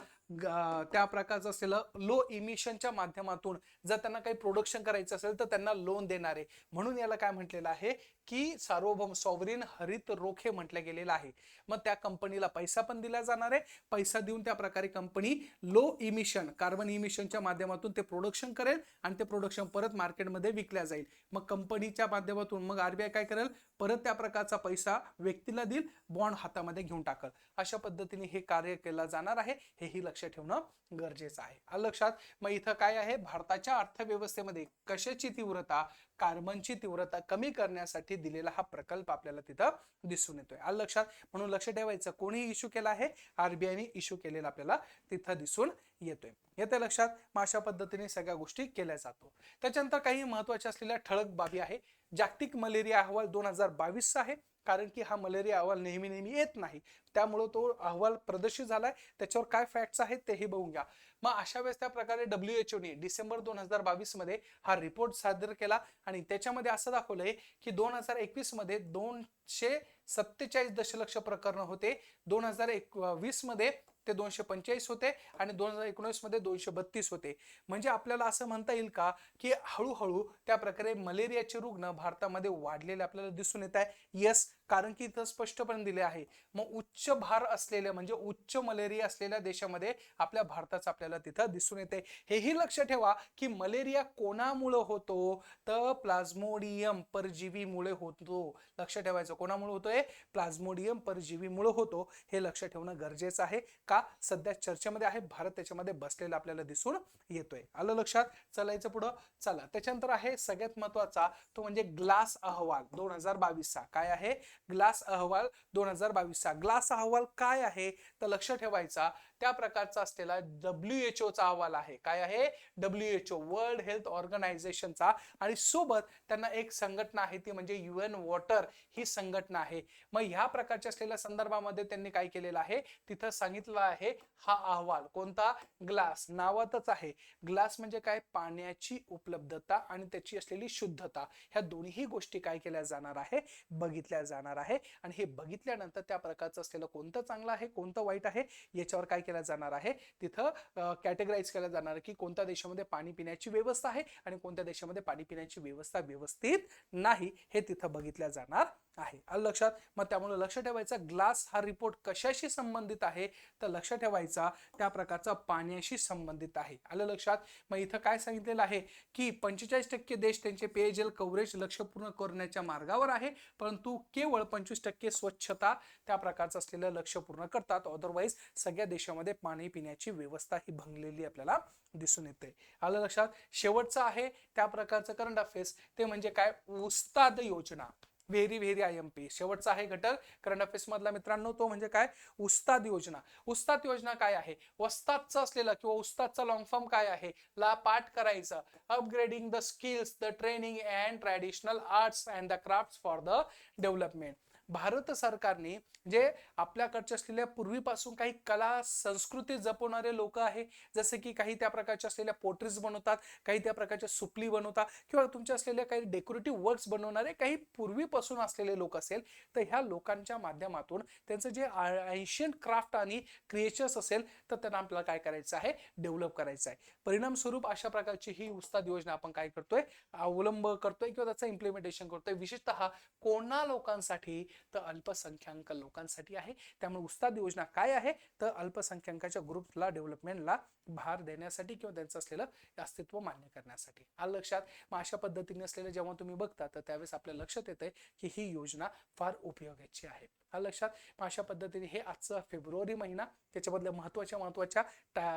A: त्या प्रकारचं असलेलं लो इमिशनच्या माध्यमातून जर त्यांना काही प्रोडक्शन करायचं असेल तर त्यांना लोन देणार आहे. म्हणून याला काय म्हटलेलं आहे की सार्वभौम सॉव्हरीन हरित रोखे म्हटलं गेलेलं आहे. मग त्या कंपनीला पैसा पण दिला जाणार आहे, पैसा देऊन त्या प्रकारे कंपनी लो इमिशन कार्बन इमिशनच्या माध्यमातून ते प्रोडक्शन करेल आणि ते प्रोडक्शन परत मार्केटमध्ये विकल्या जाईल. मग कंपनीच्या माध्यमातून मग आरबीआय काय करेल, परत त्या प्रकारचा पैसा व्यक्तीला देईल, बॉन्ड हातामध्ये घेऊन टाकल. अशा पद्धतीने हे कार्य केलं जाणार आहे, हेही लक्षात ठेवणं गरजेचं आहे. आलं लक्षात. मग इथं काय आहे, भारताच्या अर्थव्यवस्थेमध्ये कशाची तीव्रता, कार्बनची तीव्रता कमी करण्यासाठी दिलेला हा प्रकल्प आपल्याला तिथं दिसून येतोय. आलं लक्षात. म्हणून लक्ष ठेवायचं, कोणी इश्यू केला आहे, आरबीआयने इश्यू केलेला आपल्याला तिथं दिसून येतोय. येते लक्षात. मग अशा पद्धतीने सगळ्या गोष्टी केल्या जातो. त्याच्यानंतर काही महत्वाच्या असलेल्या ठळक बाबी आहे. जागतिक मलेरिया अहवाल 2022 आहे, कारण की हा मलेरिया अहवाल नेहमी नेहमी येत नाही, त्यामुळे तो अहवाल प्रदर्शित झालाय. त्याच्यावर काय फॅक्ट्स आहेत तेही बघून घ्या. मग अशा वेळेस त्या प्रकारे WHO डिसेंबर 2022 मध्ये हा रिपोर्ट सादर केला आणि त्याच्यामध्ये असं दाखवलंय की 2021 मध्ये 247 दशलक्ष प्रकरण होते, 2020 मध्ये ते 245 होते आणि 2019 मध्ये 232 होते. म्हणजे आपल्याला असं म्हणता येईल का की हळूहळू त्या प्रकारे मलेरियाचे रुग्ण भारतामध्ये वाढलेले आपल्याला दिसून येत आहे. यस, कारण की इथं स्पष्टपणे दिले आहे. मग उच्च भार असलेल्या म्हणजे उच्च मलेरिया असलेल्या देशामध्ये आपल्या भारताचं आपल्याला तिथं दिसून येते. हेही लक्ष ठेवा की मलेरिया कोणामुळे होतो, तर प्लाझ्मोडियम परजीवीमुळे होतो. लक्ष ठेवायचं, कोणामुळे होतोय, प्लाझ्मोडियम परजीवीमुळे होतो. हे लक्ष ठेवणं गरजेचं आहे. का, सध्या चर्चेमध्ये आहे, भारत त्याच्यामध्ये बसलेला आपल्याला दिसून येतोय. आलं लक्षात. चलायचं पुढं. चला, त्याच्यानंतर आहे सगळ्यात महत्वाचा, तो म्हणजे ग्लास अहवाल 2022 चा. काय आहे, ग्लास अहवाल 2022 चा. ग्लास अहवाल काय आहे, तर लक्ष ठेवायचा, त्या प्रकारचा असलेला WHO चा अहवाल आहे. काय आहे, WHO वर्ल्ड हेल्थ ऑर्गनायझेशनचा, आणि सोबत त्यांना एक संघटना आहे ती म्हणजे UN वॉटर ही संघटना आहे. मग ह्या प्रकारच्या असलेल्या संदर्भामध्ये त्यांनी काय केलेलं आहे, तिथं सांगितलं आहे हा अहवाल कोणता, ग्लास. नावातच आहे, ग्लास म्हणजे काय, पाण्याची उपलब्धता आणि त्याची असलेली शुद्धता, ह्या दोन्ही गोष्टी काय केल्या जाणार आहे, बघितल्या जाणार आहे. आणि हे बघितल्यानंतर त्या प्रकारचं असलेलं कोणतं चांगलं आहे, कोणतं वाईट आहे, याच्यावर काय केलं जाणार आहे, तिथं कॅटेगराईज केलं जाणार की कोणत्या देशामध्ये पाणी पिण्याची व्यवस्था आहे आणि कोणत्या देशामध्ये पाणी पिण्याची व्यवस्था व्यवस्थित नाही, हे तिथं बघितल्या जाणार आहे. आलं लक्षात. मग त्यामुळे लक्ष ठेवायचं, ग्लास हा रिपोर्ट कशाशी संबंधित आहे, तर लक्ष ठेवायचा त्या प्रकारचा पाण्याशी संबंधित आहे. आलं लक्षात. मग इथं काय सांगितलेलं आहे की 45% देश त्यांचे पेयजल कव्हरेज लक्ष्य पूर्ण करण्याच्या मार्गावर आहे, परंतु केवळ 25% स्वच्छता त्या प्रकारचं असलेलं लक्ष्य पूर्ण करतात. अदरवाईज सगळ्या देशामध्ये पाणी पिण्याची व्यवस्था ही भंगलेली आपल्याला दिसून येते. आलं लक्षात. शेवटचं आहे त्या प्रकारचं करंट अफेअर्स, ते म्हणजे काय, उस्ताद योजना. व्हेरी व्हेरी IMP शेवटचा आहे घटक करंट अफेअर्स मधला मित्रांनो, तो म्हणजे काय, उस्ताद योजना. उस्ताद योजना काय आहे, वस्तादचं असलेलं किंवा उस्तादचा लॉंग फॉर्म काय आहे, ला पाठ करायचं, upgrading the skills, the training and traditional arts and the crafts for the development. Bharat सरकारने जे आपल्याकडच्या असलेल्या पूर्वीपासून काही कला संस्कृती जपवणारे लोक आहे, जसे की काही त्या प्रकारच्या असलेल्या पोट्रीज बनवतात, काही त्या प्रकारच्या सुपली बनवतात, किंवा तुमच्या असलेल्या काही डेकोरेटिव्ह वर्क्स बनवणारे काही पूर्वीपासून असलेले लोक असेल, तर ह्या लोकांच्या माध्यमातून त्यांचं जे एन्शियंट क्राफ्ट आणि क्रिएचर्स असेल तर त्यांना आपल्याला काय करायचं आहे, डेव्हलप करायचं आहे. परिणाम स्वरूप अशा प्रकारची ही उस्ताद योजना आपण काय करतोय, अवलंब करतोय किंवा त्याचं इम्प्लिमेंटेशन करतोय. विशेषतः कोणा लोकांसाठी, तर अल्पसंख्याक लोकांसाठी आहे. त्यामुळे उस्ताद योजना काय आहे, तर अल्पसंख्याकाच्या ग्रुपला डेव्हलपमेंटला भार देण्यासाठी किंवा त्यांचं असलेलं अस्तित्व मान्य करण्यासाठी. आलं लक्षात. मग अशा पद्धतीने असलेलं जेव्हा तुम्ही बघता तर त्यावेळेस आपल्या लक्षात येतंय की ही योजना फार उपयोगाची आहे. आलं लक्षात. मग अशा पद्धतीने हे आजचा फेब्रुवारी महिना, त्याच्याबद्दल महत्वाच्या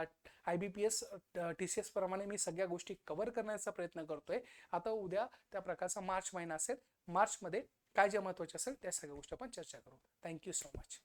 A: IBPS TCS प्रमाणे मी सगळ्या गोष्टी कव्हर करण्याचा प्रयत्न करतोय. आता उद्या त्या प्रकारचा मार्च महिना असेल, मार्च मध्ये काय जे महत्वाचे असेल त्या सगळ्या गोष्टी आपण चर्चा करू. Thank you so much.